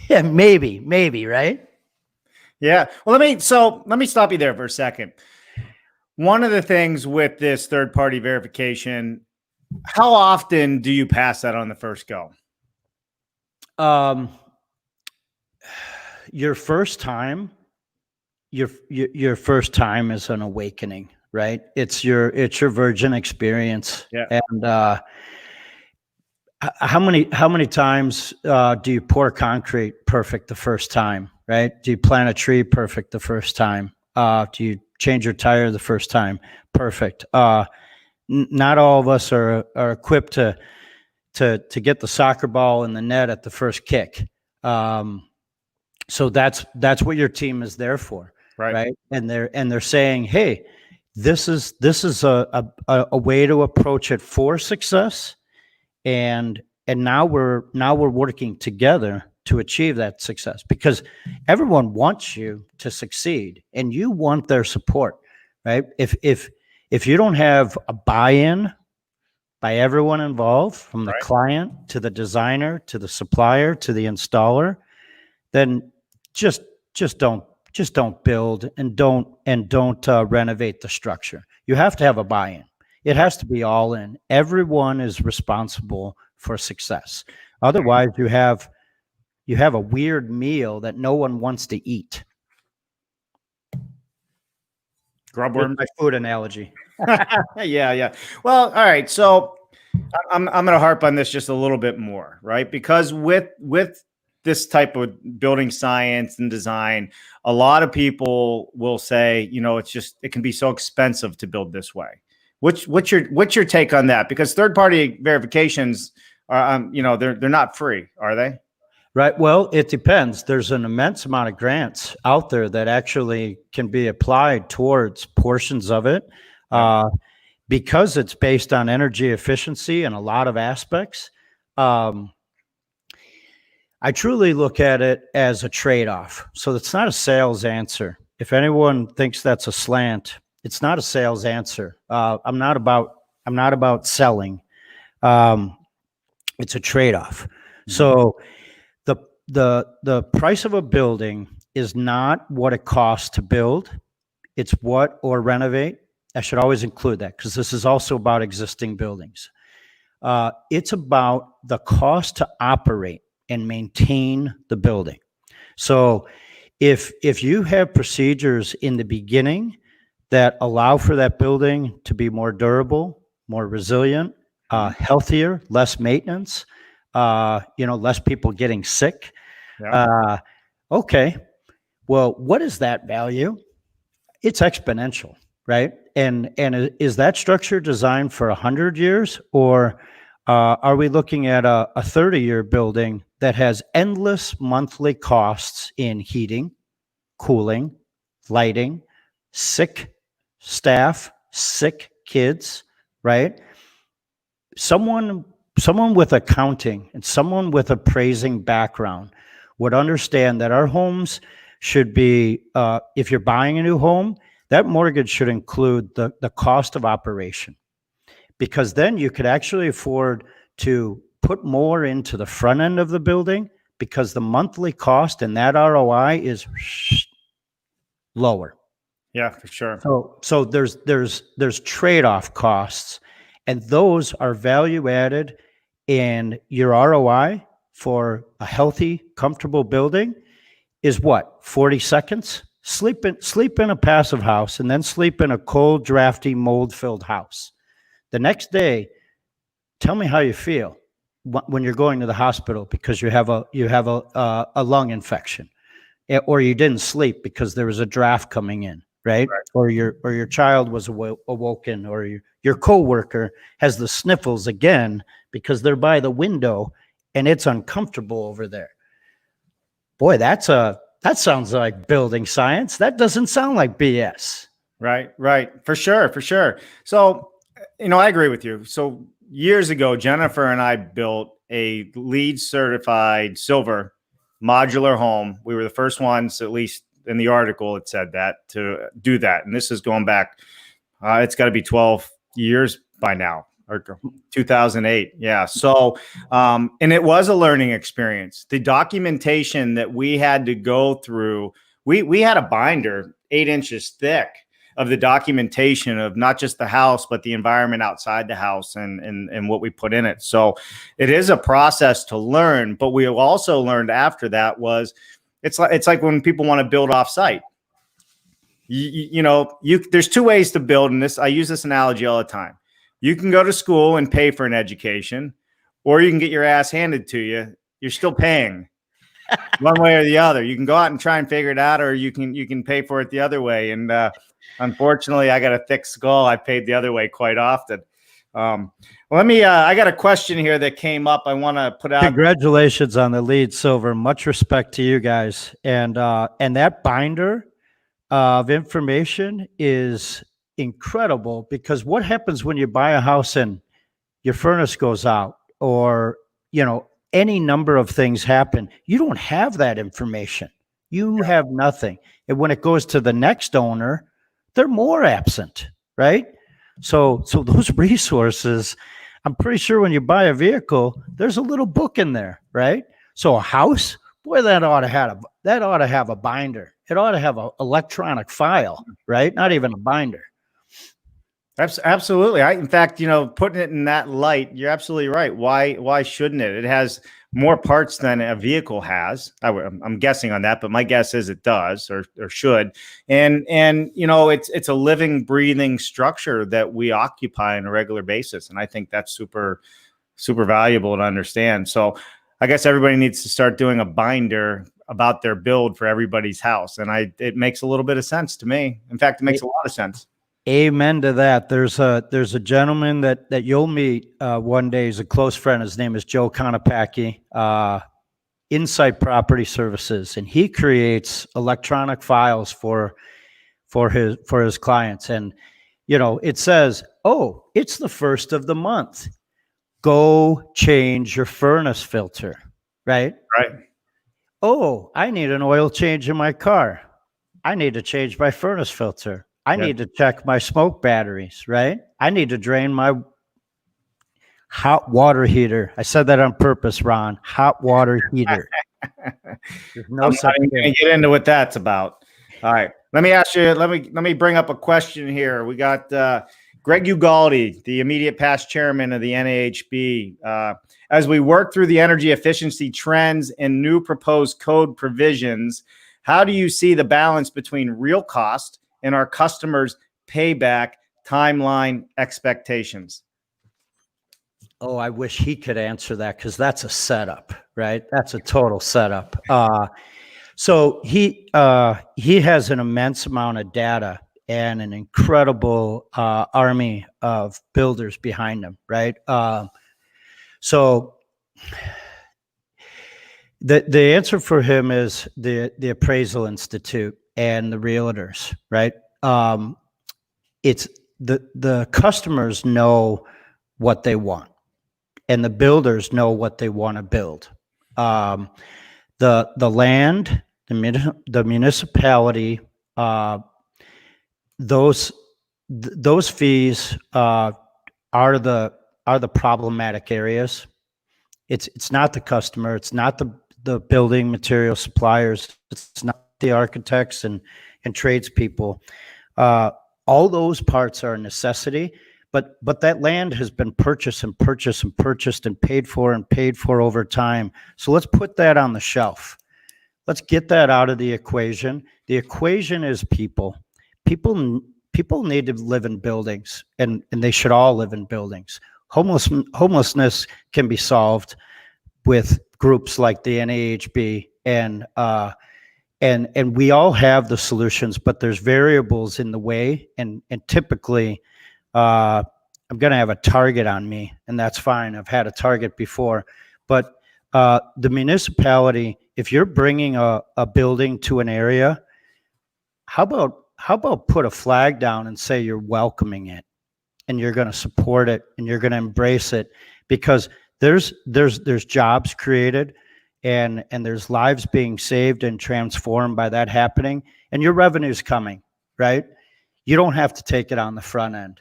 yeah, maybe, right? Yeah. Well, let me stop you there for a second. One of the things with this third-party verification, how often do you pass that on the first go? Your first time is an awakening, right? It's your virgin experience. Yeah. And how many times do you pour concrete perfect the first time, right? Do you plant a tree perfect the first time? Do you change your tire the first time? Perfect. Not all of us are equipped to get the soccer ball in the net at the first kick. So that's what your team is there for, right? And they're saying, hey, this is a way to approach it for success. And now we're working together to achieve that success, because everyone wants you to succeed and you want their support, right? If you don't have a buy-in by everyone involved, from the client to the designer to the supplier to the installer, then just don't build and don't renovate the structure. You have to have a buy-in. It has to be all in. Everyone is responsible for success. Otherwise, you have a weird meal that no one wants to eat. Grubworm. My food analogy. Yeah. Well, all right. So I'm going to harp on this just a little bit more, right? Because with this type of building science and design, a lot of people will say, it can be so expensive to build this way. What's your take on that? Because third-party verifications are, they're not free, are they? Right. Well, it depends. There's an immense amount of grants out there that actually can be applied towards portions of it, because it's based on energy efficiency and a lot of aspects. I truly look at it as a trade-off. So it's not a sales answer. If anyone thinks that's a slant, it's not a sales answer. I'm not about selling. It's a trade-off. Mm-hmm. So the price of a building is not what it costs to build. It's or renovate. I should always include that, because this is also about existing buildings. It's about the cost to operate and maintain the building. So if you have procedures in the beginning that allow for that building to be more durable, more resilient, healthier, less maintenance, less people getting sick, Okay. Well, what is that value? It's exponential, right? And is that structure designed for 100 years, or are we looking at a 30-year building that has endless monthly costs in heating, cooling, lighting, sick staff, sick kids, right? Someone someone with accounting and someone with appraising background would understand that our homes should be, if you're buying a new home, that mortgage should include the cost of operation, because then you could actually afford to put more into the front end of the building, because the monthly cost and that ROI is lower. Yeah, for sure. So there's trade-off costs, and those are value added, and your ROI for a healthy, comfortable building is what? 40 seconds? Sleep in a passive house and then sleep in a cold, drafty, mold-filled house. The next day, tell me how you feel when you're going to the hospital because you have a lung infection, or you didn't sleep because there was a draft coming in, right? Or your child was awoken, or your coworker has the sniffles again because they're by the window and it's uncomfortable over there. Boy, that sounds like building science. That doesn't sound like BS. Right. For sure. So, I agree with you. So years ago, Jennifer and I built a LEED certified silver modular home. We were the first ones, at least in the article, it said that, to do that. And this is going back, it's got to be 12 years by now, or 2008. Yeah. So, and it was a learning experience. The documentation that we had to go through, we had a binder 8 inches thick of the documentation of not just the house, but the environment outside the house and what we put in it. So it is a process to learn, but we also learned after that was it's like when people want to build off site. There's two ways to build, and I use this analogy all the time. You can go to school and pay for an education, or you can get your ass handed to you. You're still paying one way or the other. You can go out and try and figure it out, or you can pay for it the other way. And unfortunately, I got a thick skull. I paid the other way quite often. I got a question here that came up. I want to put out. Congratulations on the LEED silver. Much respect to you guys. And that binder of information is incredible, because what happens when you buy a house and your furnace goes out, or, any number of things happen? You don't have that information. You have nothing. And when it goes to the next owner, they're more absent, right? So those resources, I'm pretty sure when you buy a vehicle, there's a little book in there, right? So a house, boy, that ought to have a binder. It ought to have an electronic file, right? Not even a binder. Absolutely. In fact, putting it in that light, you're absolutely right. Why shouldn't it? It has more parts than a vehicle has. I'm guessing on that, but my guess is it does, or should. And it's a living, breathing structure that we occupy on a regular basis. And I think that's super, super valuable to understand. So I guess everybody needs to start doing a binder about their build for everybody's house. And it makes a little bit of sense to me. In fact, it makes a lot of sense. Amen to that. There's a gentleman that you'll meet one day. He's a close friend. His name is Joe Konopacki, Insight Property Services, and he creates electronic files for his clients. And it says, "Oh, it's the first of the month. Go change your furnace filter." Right? Right. "Oh, I need an oil change in my car. I need to change my furnace filter. I need to check my smoke batteries," right? "I need to drain my hot water heater." I said that on purpose, Ron. Hot water heater. There's no such thing. I'm going to get into what that's about. All right. Let me ask you, let me bring up a question here. We got Greg Ugaldi, the immediate past chairman of the NAHB. As we work through the energy efficiency trends and new proposed code provisions, how do you see the balance between real cost and our customers' payback timeline expectations? Oh, I wish he could answer that, because that's a setup, right? That's a total setup. So he has an immense amount of data and an incredible army of builders behind him, right? So the answer for him is the Appraisal Institute and the realtors, right? It's the customers know what they want, and the builders know what they want to build. The land, the municipality, those fees are the problematic areas. It's not the customer. It's not the building material suppliers. It's not the architects and tradespeople. All those parts are a necessity, but that land has been purchased and purchased and purchased and paid for over time. So let's put that on the shelf. Let's get that out of the equation. The equation is people. People need to live in buildings, and they should all live in buildings. Homelessness can be solved with groups like the NAHB, and we all have the solutions, but there's variables in the way, and typically I'm going to have a target on me, and that's fine. I've had a target before, but the municipality, if you're bringing a building to an area, how about put a flag down and say you're welcoming it, and you're going to support it, and you're going to embrace it, because there's jobs created, and there's lives being saved and transformed by that happening, and your revenue's coming, right? You don't have to take it on the front end.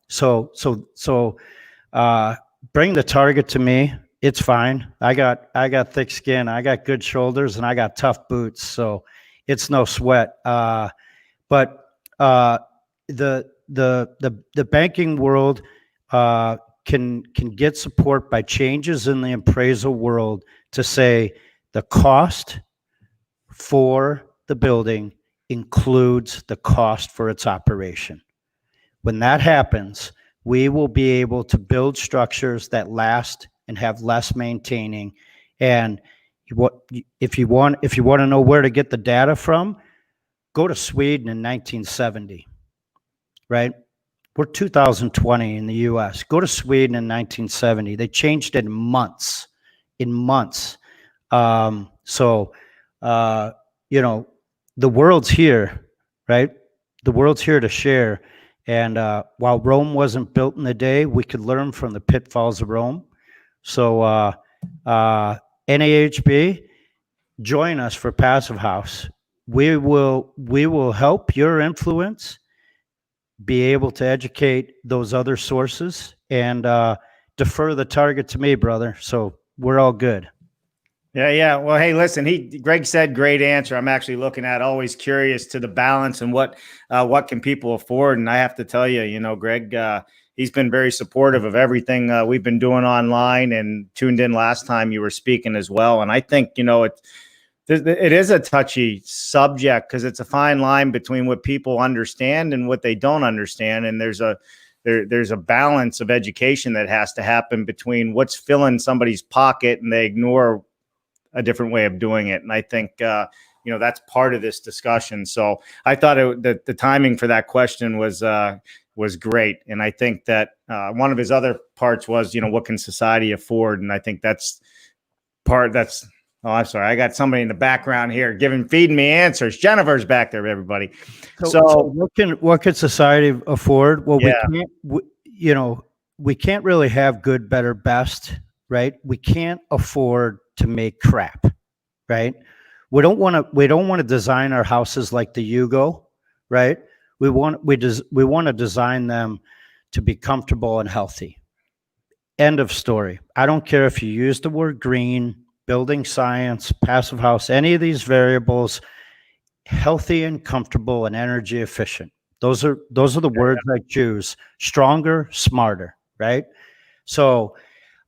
So bring the target to me. It's fine. I got thick skin. I got good shoulders, and I got tough boots. So it's no sweat. But the banking world can get support by changes in the appraisal world to say the cost for the building includes the cost for its operation. When that happens, we will be able to build structures that last and have less maintaining. And if you want to know where to get the data from, go to Sweden in 1970, right? We're 2020 in the US. Go to Sweden in 1970. They changed it in months. The world's here, right? The world's here to share. And while Rome wasn't built in a day, we could learn from the pitfalls of Rome. So NAHB, join us for Passive House. We will help your influence be able to educate those other sources, and defer the target to me, brother. So we're all good. Yeah. Well, hey, listen, Greg said great answer. I'm actually looking at, always curious to the balance and what can people afford. And I have to tell you, Greg, he's been very supportive of everything we've been doing online, and tuned in last time you were speaking as well. And I think, it is a touchy subject, because it's a fine line between what people understand and what they don't understand. And there's a balance of education that has to happen between what's filling somebody's pocket, and they ignore a different way of doing it. And I think, that's part of this discussion. So I thought that the timing for that question was great. And I think that one of his other parts was, what can society afford? And I think oh, I'm sorry. I got somebody in the background here feeding me answers. Jennifer's back there, everybody. So what can society afford? Well, yeah. We can't really have good, better, best, right? We can't afford to make crap, right? We don't want to design our houses like the Yugo, right? We want to design them to be comfortable and healthy. End of story. I don't care if you use the word green, building science, Passive House, any of these variables. Healthy and comfortable and energy efficient. Those are the words I choose. Stronger, smarter, right? So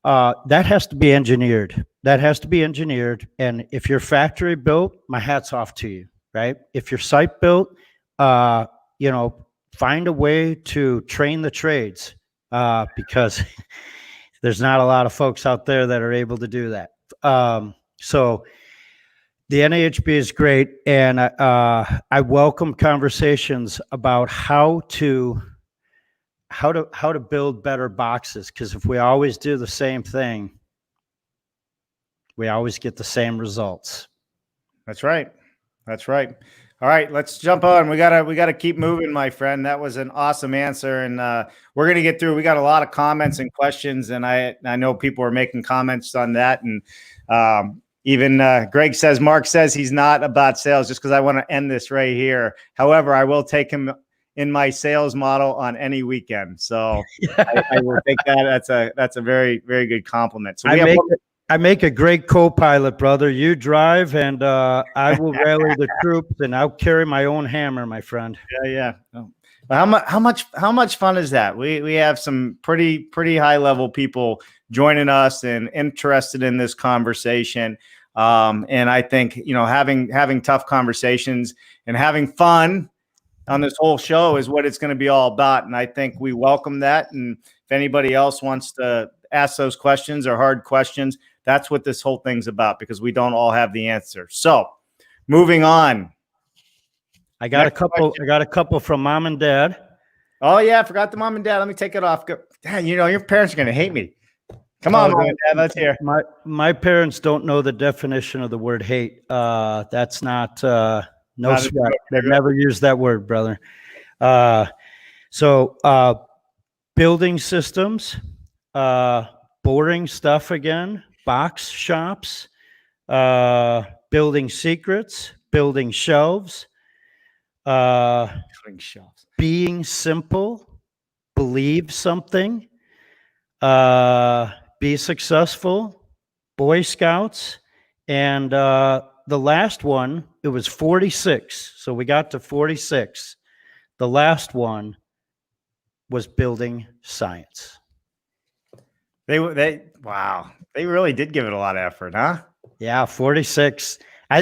that has to be engineered. And if you're factory built, my hat's off to you, right? If you're site built, find a way to train the trades, because there's not a lot of folks out there that are able to do that. So The NAHB is great, and I welcome conversations about how to build better boxes, because if we always do the same thing, we always get the same results. That's right. That's right. All right, let's jump on. We gotta keep moving, my friend. That was an awesome answer, and we're gonna get through. We got a lot of comments and questions, and I know people are making comments on that, and even Greg says, Mark says he's not about sales, just because I want to end this right here. However, I will take him in my sales model on any weekend, so I will take that. That's a very, very good compliment. So I make a great co-pilot, brother. You drive, and I will rally the troops, and I'll carry my own hammer, my friend. Yeah. Oh. How much fun is that? We have some pretty high level people joining us and interested in this conversation. And I think, having tough conversations and having fun on this whole show is what it's going to be all about. And I think we welcome that. And if anybody else wants to ask those questions or hard questions, that's what this whole thing's about, because we don't all have the answer. So moving on. I got a couple from mom and dad. Oh yeah. I forgot the mom and dad. Let me take it off. Dad, your parents are going to hate me. Come on, mom and dad. Let's hear. My parents don't know the definition of the word hate. That's not, no sweat. They've never used that word, brother. So building systems, boring stuff again, box shops, building secrets, building shelves, being simple, believe something, be successful, Boy Scouts, and the last one, it was 46. So we got to 46. The last one was building science. Wow. They really did give it a lot of effort, huh? Yeah, 46.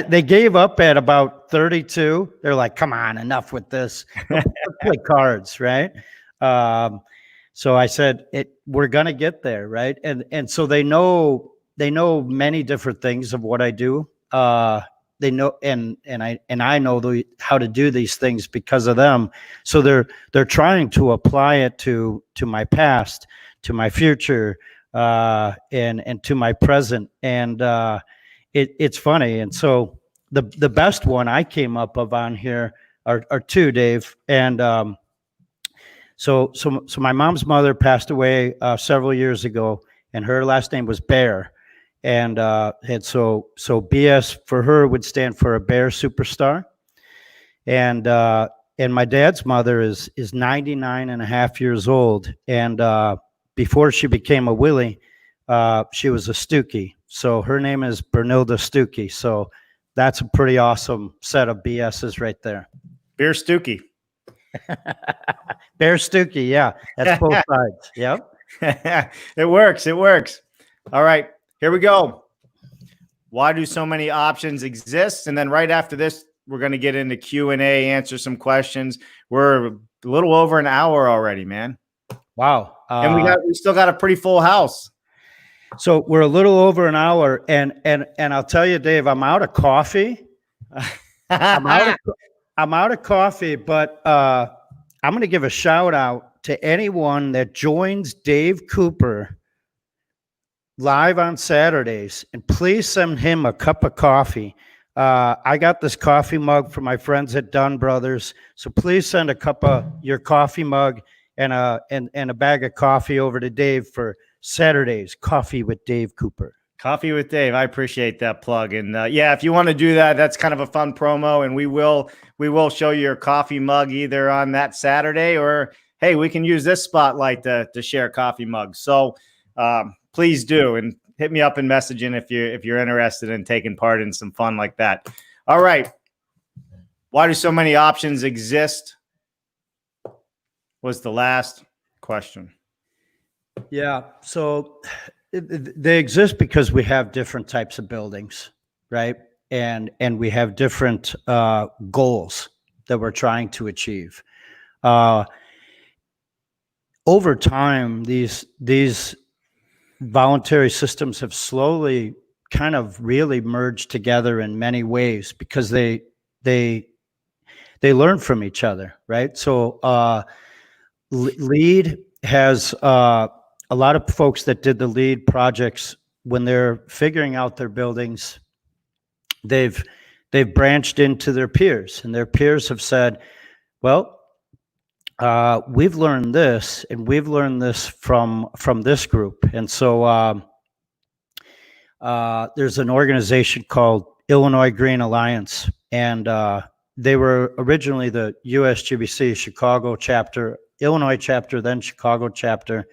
They gave up at about 32. They're like, come on, enough with this. Let's play cards, right? So I said, we're going to get there, right? And so they know many different things of what I do. They know, and I know how to do these things because of them. So they're trying to apply it to my past, to my future, and to my present. And it's funny. And so the best one I came up on here are two, Dave. And so my mom's mother passed away several years ago, and her last name was Bear. And so BS for her would stand for a bear superstar. And my dad's mother is 99 and a half years old. And before she became a Willie, she was a Stookie. So her name is Bernilda Stookie. So that's a pretty awesome set of BSs right there. Bear Stookie. Bear Stookie, yeah. That's both sides. Yep. It works. All right. Here we go. Why do so many options exist? And then right after this, we're going to get into Q&A, answer some questions. We're a little over an hour already, man. Wow. And we still got a pretty full house. So we're a little over an hour, and I'll tell you, Dave, I'm out of coffee. I'm out of coffee, but I'm going to give a shout out to anyone that joins Dave Cooper live on Saturdays, and please send him a cup of coffee. I got this coffee mug from my friends at Dunn Brothers, so please send a cup of your coffee mug and a bag of coffee over to Dave for Saturdays, Coffee with Dave Cooper. Coffee with Dave. I appreciate that plug. And yeah, if you want to do that, that's kind of a fun promo, and we will show you your coffee mug either on that Saturday, or hey, we can use this spotlight to share coffee mugs. So please do, and hit me up in messaging if you're interested in taking part in some fun like that. All right. Why do so many options exist? Was the last question. Yeah. So they exist because we have different types of buildings, right? And we have different goals that we're trying to achieve. Over time, these voluntary systems have slowly kind of really merged together in many ways because they learn from each other, right? So LEED has a lot of folks that did the LEED projects when they're figuring out their buildings. They've branched into their peers, and their peers have said, well, we've learned this, and we've learned this from this group. And so there's an organization called Illinois Green Alliance, and they were originally the USGBC Chicago chapter, Illinois chapter, then Chicago chapter.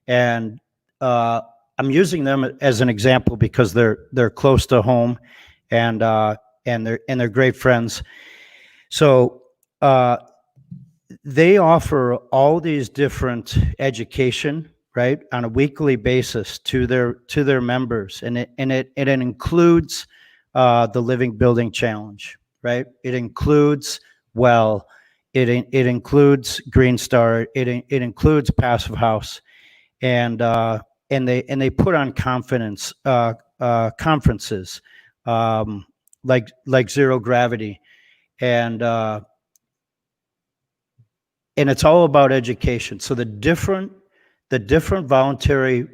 And I'm using them as an example because they're close to home, and they're great friends. So they offer all these different education, right, on a weekly basis to their members, and it includes the Living Building Challenge, right? It includes it includes Green Star, it includes Passive House, and they put on conferences like Zero Gravity, and it's all about education. So the different voluntary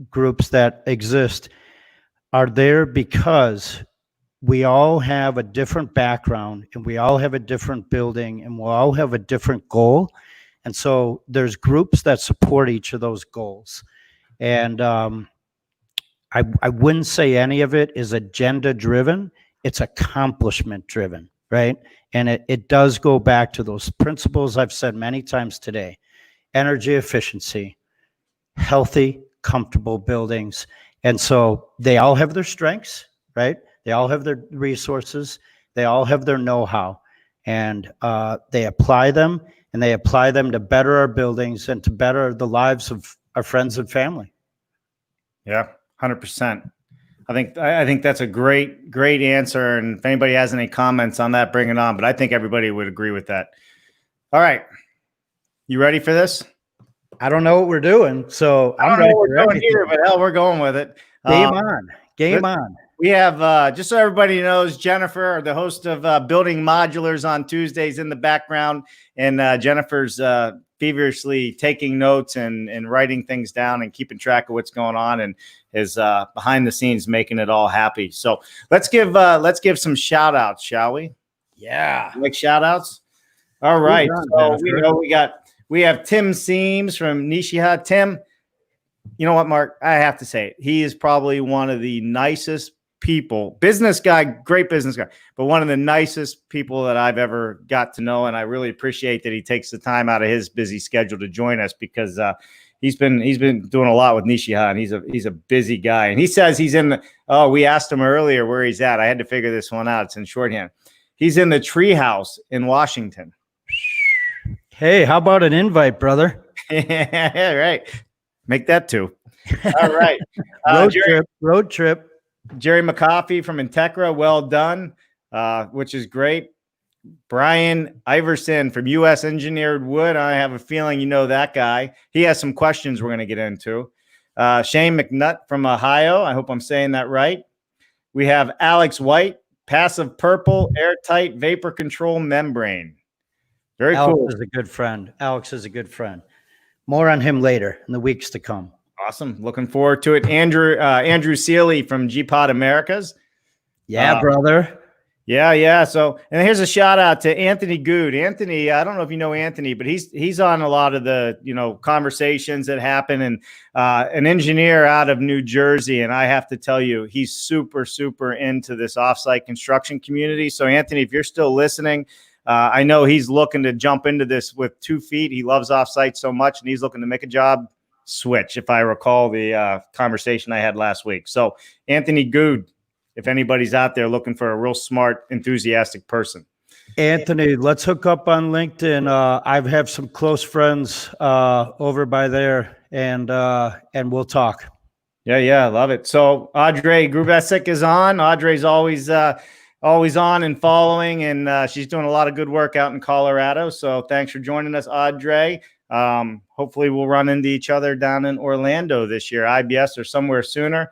groups that exist are there because we all have a different background, and we all have a different building, and we all have a different goal. And so there's groups that support each of those goals. And I wouldn't say any of it is agenda driven. It's accomplishment driven, right? And it does go back to those principles I've said many times today: energy efficiency, healthy, comfortable buildings. And so they all have their strengths, right? They all have their resources. They all have their know-how, and they apply them, and they apply them to better our buildings and to better the lives of our friends and family. Yeah, 100%. I think that's a great answer. And if anybody has any comments on that, bring it on. But I think everybody would agree with that. All right. You ready for this? I don't know what we're doing, so I'm ready for everything. But hell, we're going with it. Game on. We have, just so everybody knows, Jennifer, the host of Building Modulars on Tuesdays, in the background. And Jennifer's feverishly taking notes and writing things down and keeping track of what's going on, and is behind the scenes making it all happy. So let's give some shout outs, shall we? Yeah. Like shout outs. All right. So we have Tim Seams from Nishiha. Tim, you know what, Mark? I have to say, he is probably one of the nicest people, business guy, great business guy, but one of the nicest people that I've ever got to know. And I really appreciate that he takes the time out of his busy schedule to join us, because he's been doing a lot with Nishiha, and he's a busy guy. And he says he's in the, we asked him earlier where he's at. I had to figure this one out. It's in shorthand. He's in the treehouse in Washington. Hey, how about an invite, brother? Yeah, right. Make that two. All right. Road trip. Jerry McCoffey from Integra, well done, which is great. Brian Iverson from U.S. Engineered Wood. I have a feeling you know that guy. He has some questions we're going to get into. Shane McNutt from Ohio. I hope I'm saying that right. We have Alex White, Passive Purple, Airtight Vapor Control Membrane. Very Alex cool. Alex is a good friend. More on him later in the weeks to come. Awesome. Looking forward to it. Andrew Seeley from G-Pod Americas. Yeah, brother. Yeah. So, and here's a shout out to Anthony Good. Anthony, I don't know if you know Anthony, but he's on a lot of the, conversations that happen, and an engineer out of New Jersey. And I have to tell you, he's super, super into this offsite construction community. So Anthony, if you're still listening, I know he's looking to jump into this with 2 feet. He loves offsite so much, and he's looking to make a job switch, if I recall the conversation I had last week. So Anthony Good, if anybody's out there looking for a real smart, enthusiastic person. Anthony, let's hook up on LinkedIn. I have some close friends over by there, and we'll talk. Yeah, I love it. So Audrey Grubesic is on. Audrey's always on and following, and she's doing a lot of good work out in Colorado. So thanks for joining us, Audrey. Hopefully we'll run into each other down in Orlando this year, IBS, or somewhere sooner.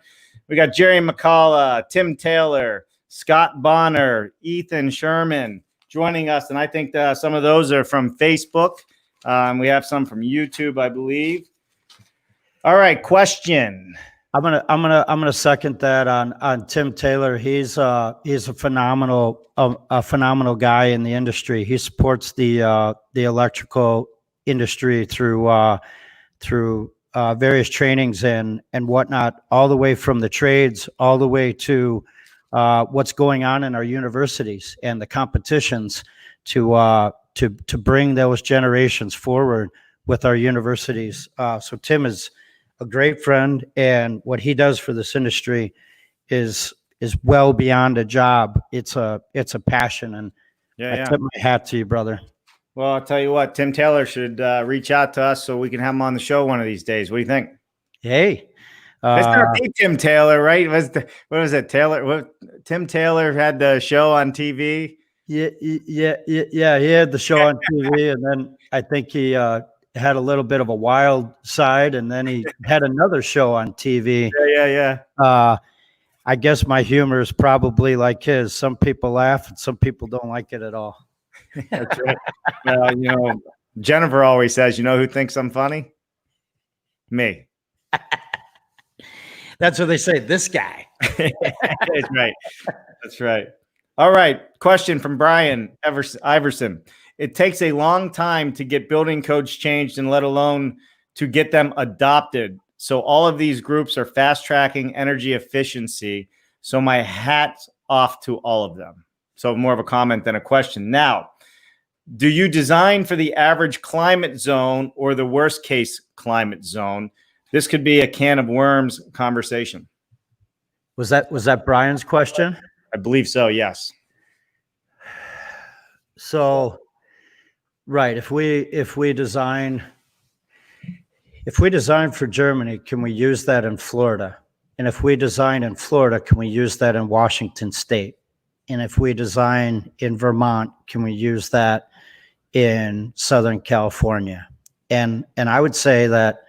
We got Jerry McCullough, Tim Taylor, Scott Bonner, Ethan Sherman joining us. And I think some of those are from Facebook. We have some from YouTube, I believe. All right, question. I'm gonna second that on Tim Taylor. He's a phenomenal guy in the industry. He supports the electrical industry through various trainings and whatnot, all the way from the trades, all the way to what's going on in our universities and the competitions to bring those generations forward with our universities. So Tim is a great friend, and what he does for this industry is well beyond a job. It's a passion, and I tip my hat to you, brother. Well, I'll tell you what, Tim Taylor should reach out to us so we can have him on the show one of these days. What do you think? Hey, it's not me, Tim Taylor, right? What was it, Taylor? Tim Taylor had the show on TV. Yeah. He had the show on TV, and then I think he had a little bit of a wild side, and then he had another show on TV. Yeah. I guess my humor is probably like his. Some people laugh, and some people don't like it at all. That's right. Jennifer always says, you know who thinks I'm funny? Me. That's what they say. This guy. That's right. That's right. All right. Question from Brian Iverson. It takes a long time to get building codes changed, and let alone to get them adopted. So all of these groups are fast tracking energy efficiency. So my hat's off to all of them. So more of a comment than a question. Now, do you design for the average climate zone or the worst case climate zone? This could be a can of worms conversation. Was that Brian's question? I believe so. Yes. So, right. If we design for Germany, can we use that in Florida? And if we design in Florida, can we use that in Washington State? And if we design in Vermont, can we use that in Southern California? And I would say that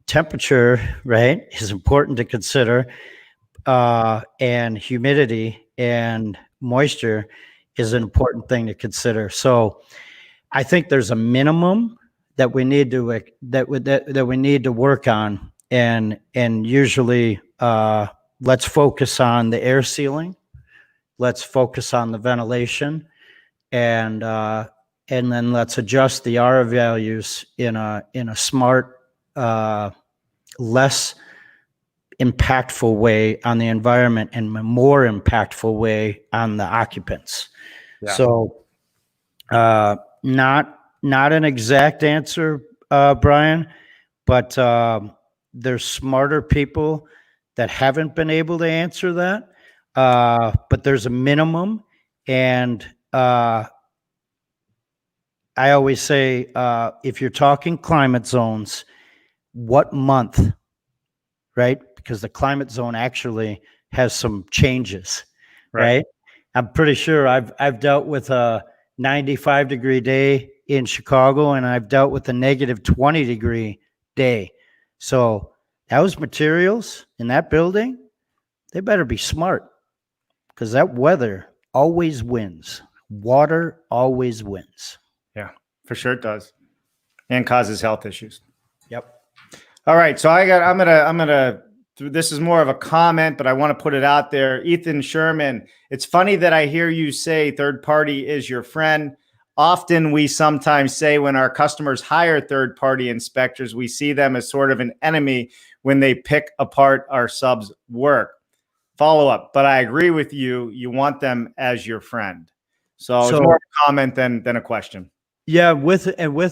temperature, right, is important to consider, and humidity and moisture is an important thing to consider. So I think there's a minimum that we need to that we need to work on, and usually let's focus on the air sealing. Let's focus on the ventilation, and then let's adjust the R values in a smart, less impactful way on the environment and a more impactful way on the occupants. Yeah. So, not an exact answer, Brian, but there's smarter people that haven't been able to answer that. But there's a minimum, and I always say, if you're talking climate zones, what month, right? Because the climate zone actually has some changes, right? I'm pretty sure I've dealt with a 95-degree day in Chicago, and I've dealt with a negative 20-degree day. So those materials in that building, they better be smart, because that weather always wins. Water always wins. Yeah, for sure it does. And causes health issues. Yep. All right. So I'm gonna this is more of a comment, but I want to put it out there. Ethan Sherman, it's funny that I hear you say third party is your friend. Often we sometimes say when our customers hire third party inspectors, we see them as sort of an enemy when they pick apart our subs' work. Follow up, but I agree with you. You want them as your friend. So it's more of a comment than a question. Yeah, with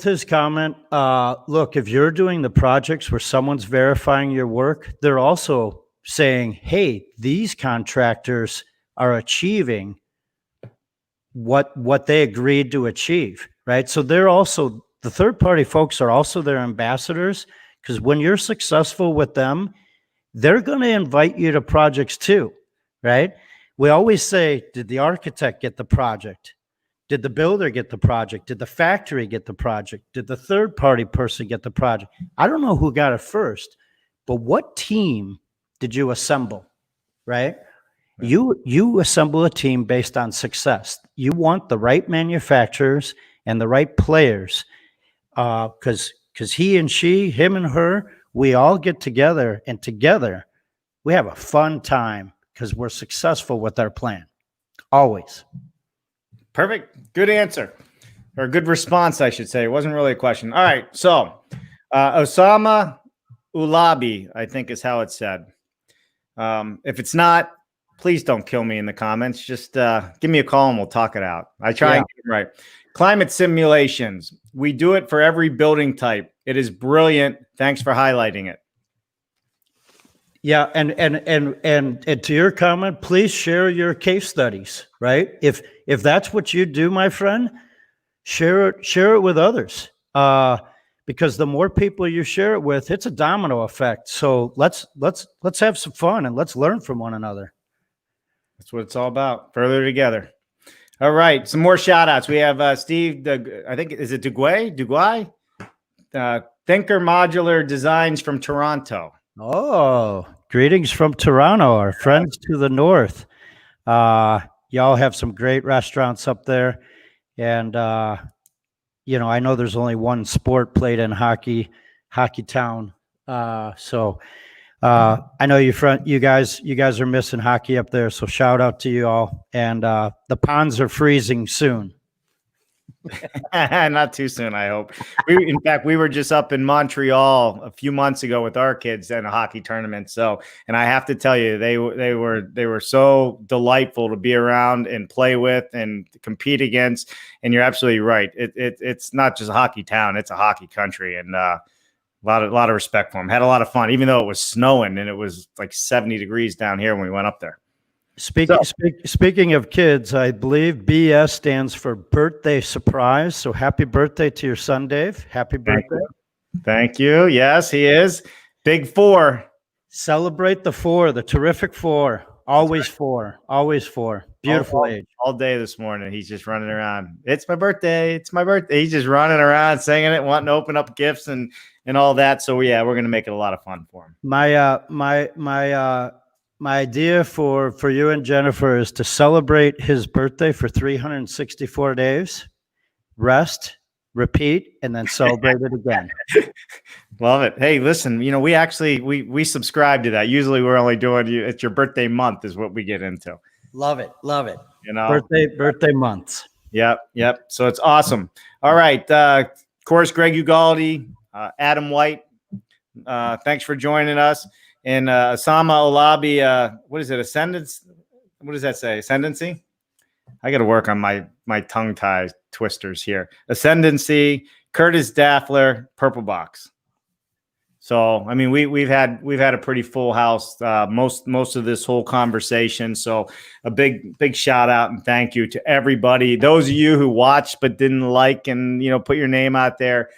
his comment, look, if you're doing the projects where someone's verifying your work, they're also saying, hey, these contractors are achieving what they agreed to achieve, right? So they're also, the third party folks are also their ambassadors, because when you're successful with them, they're going to invite you to projects too, right? We always say, did the architect get the project? Did the builder get the project? Did the factory get the project? Did the third party person get the project? I don't know who got it first, but what team did you assemble, right? You assemble a team based on success. You want the right manufacturers and the right players, because he and she, him and her, we all get together, and together we have a fun time because we're successful with our plan. Always. Perfect. Good answer, or good response, I should say. It wasn't really a question. All right. So Osama Ulabi, I think is how it's said. If it's not, please don't kill me in the comments. Just give me a call and we'll talk it out. I try and get it right. Climate simulations. We do it for every building type. It is brilliant. Thanks for highlighting it. Yeah, and to your comment, please share your case studies, right? If that's what you do, my friend, share it with others. Because the more people you share it with, it's a domino effect. So let's have some fun and let's learn from one another. That's what it's all about. Further together. All right. Some more shout outs. We have Steve, I think, is it Duguay? Thinker Modular Designs from Toronto. Oh, greetings from Toronto, our friends to the north. Y'all have some great restaurants up there. And, I know there's only one sport played in hockey town. So I know you guys are missing hockey up there. So shout out to you all. And the ponds are freezing soon. Not too soon, I hope. In fact, we were just up in Montreal a few months ago with our kids in a hockey tournament. So, and I have to tell you, they were so delightful to be around and play with and compete against. And you're absolutely right. It's not just a hockey town; it's a hockey country, and a lot of respect for them. Had a lot of fun, even though it was snowing and it was like 70 degrees down here when we went up there. Speaking of kids, I believe BS stands for birthday surprise. So happy birthday to your son, Dave. Happy birthday. Thank you. Yes, he is. Big 4. Celebrate the 4, the terrific 4. Always 4. Always 4. Beautiful age. All day this morning, he's just running around. It's my birthday. It's my birthday. He's just running around, singing it, wanting to open up gifts and all that. So yeah, we're going to make it a lot of fun for him. My idea for you and Jennifer is to celebrate his birthday for 364 days, rest, repeat, and then celebrate it again. Love it. Hey, listen, we actually, we subscribe to that. Usually we're only doing it's your birthday month is what we get into. Love it. Love it. Birthday months. Yep. So it's awesome. All right. Of course, Greg Ugaldi, Adam White, thanks for joining us. And Osama Olabi, what is it? Ascendance? What does that say? Ascendancy? I got to work on my tongue tie twisters here. Ascendancy, Curtis Daffler, Purple Box. So I mean, we've had a pretty full house most of this whole conversation. So a big shout out and thank you to everybody. Those of you who watched but didn't like and put your name out there.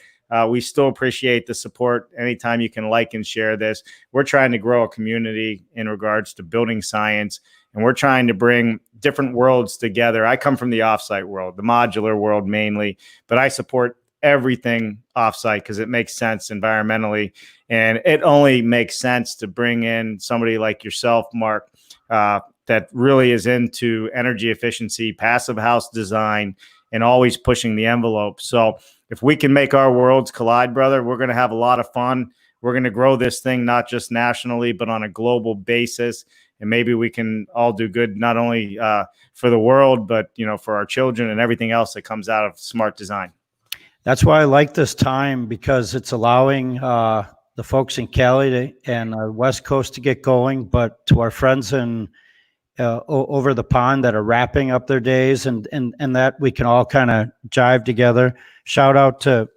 We still appreciate the support. Anytime you can like and share this, we're trying to grow a community in regards to building science, and we're trying to bring different worlds together. I come from the offsite world, the modular world mainly, but I support everything offsite because it makes sense environmentally, and it only makes sense to bring in somebody like yourself, Mark, that really is into energy efficiency, passive house design, and always pushing the envelope. So if we can make our worlds collide, brother, we're going to have a lot of fun. We're going to grow this thing, not just nationally, but on a global basis. And maybe we can all do good, not only for the world, but, for our children and everything else that comes out of smart design. That's why I like this time, because it's allowing the folks in Cali and West Coast to get going, but to our friends in over the pond that are wrapping up their days and that we can all kind of jive together. Shout out to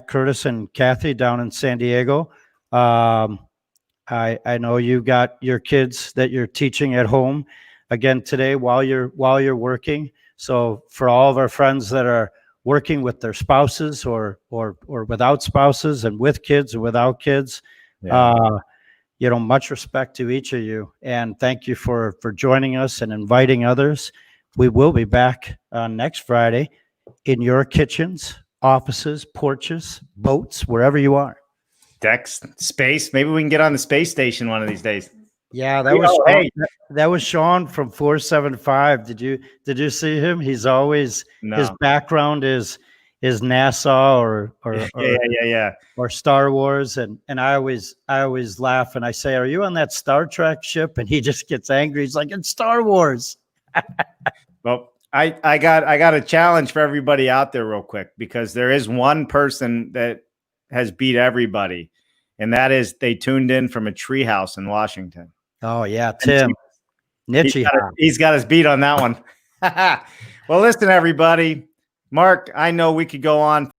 Curtis and Kathy down in San Diego. I know you got your kids that you're teaching at home again today while you're working. So for all of our friends that are working with their spouses or without spouses, and with kids or without kids, much respect to each of you, and thank you for joining us and inviting others. We will be back next Friday in your kitchens, offices, porches, boats, wherever you are. Decks, space. Maybe we can get on the space station one of these days. Yeah, that was Oh, Sean. hey. That was Sean from 475. Did you see him? He's always his No. background is NASA Yeah. or Star Wars, and I always laugh and I say, "Are you on that Star Trek ship?" And he just gets angry. He's like, "It's Star Wars." Well, I got a challenge for everybody out there real quick, because there is one person that has beat everybody, and that is they tuned in from a treehouse in Washington. Oh yeah, Tim Nitchy. He's got his beat on that one. Well, listen, everybody. Mark, I know we could go on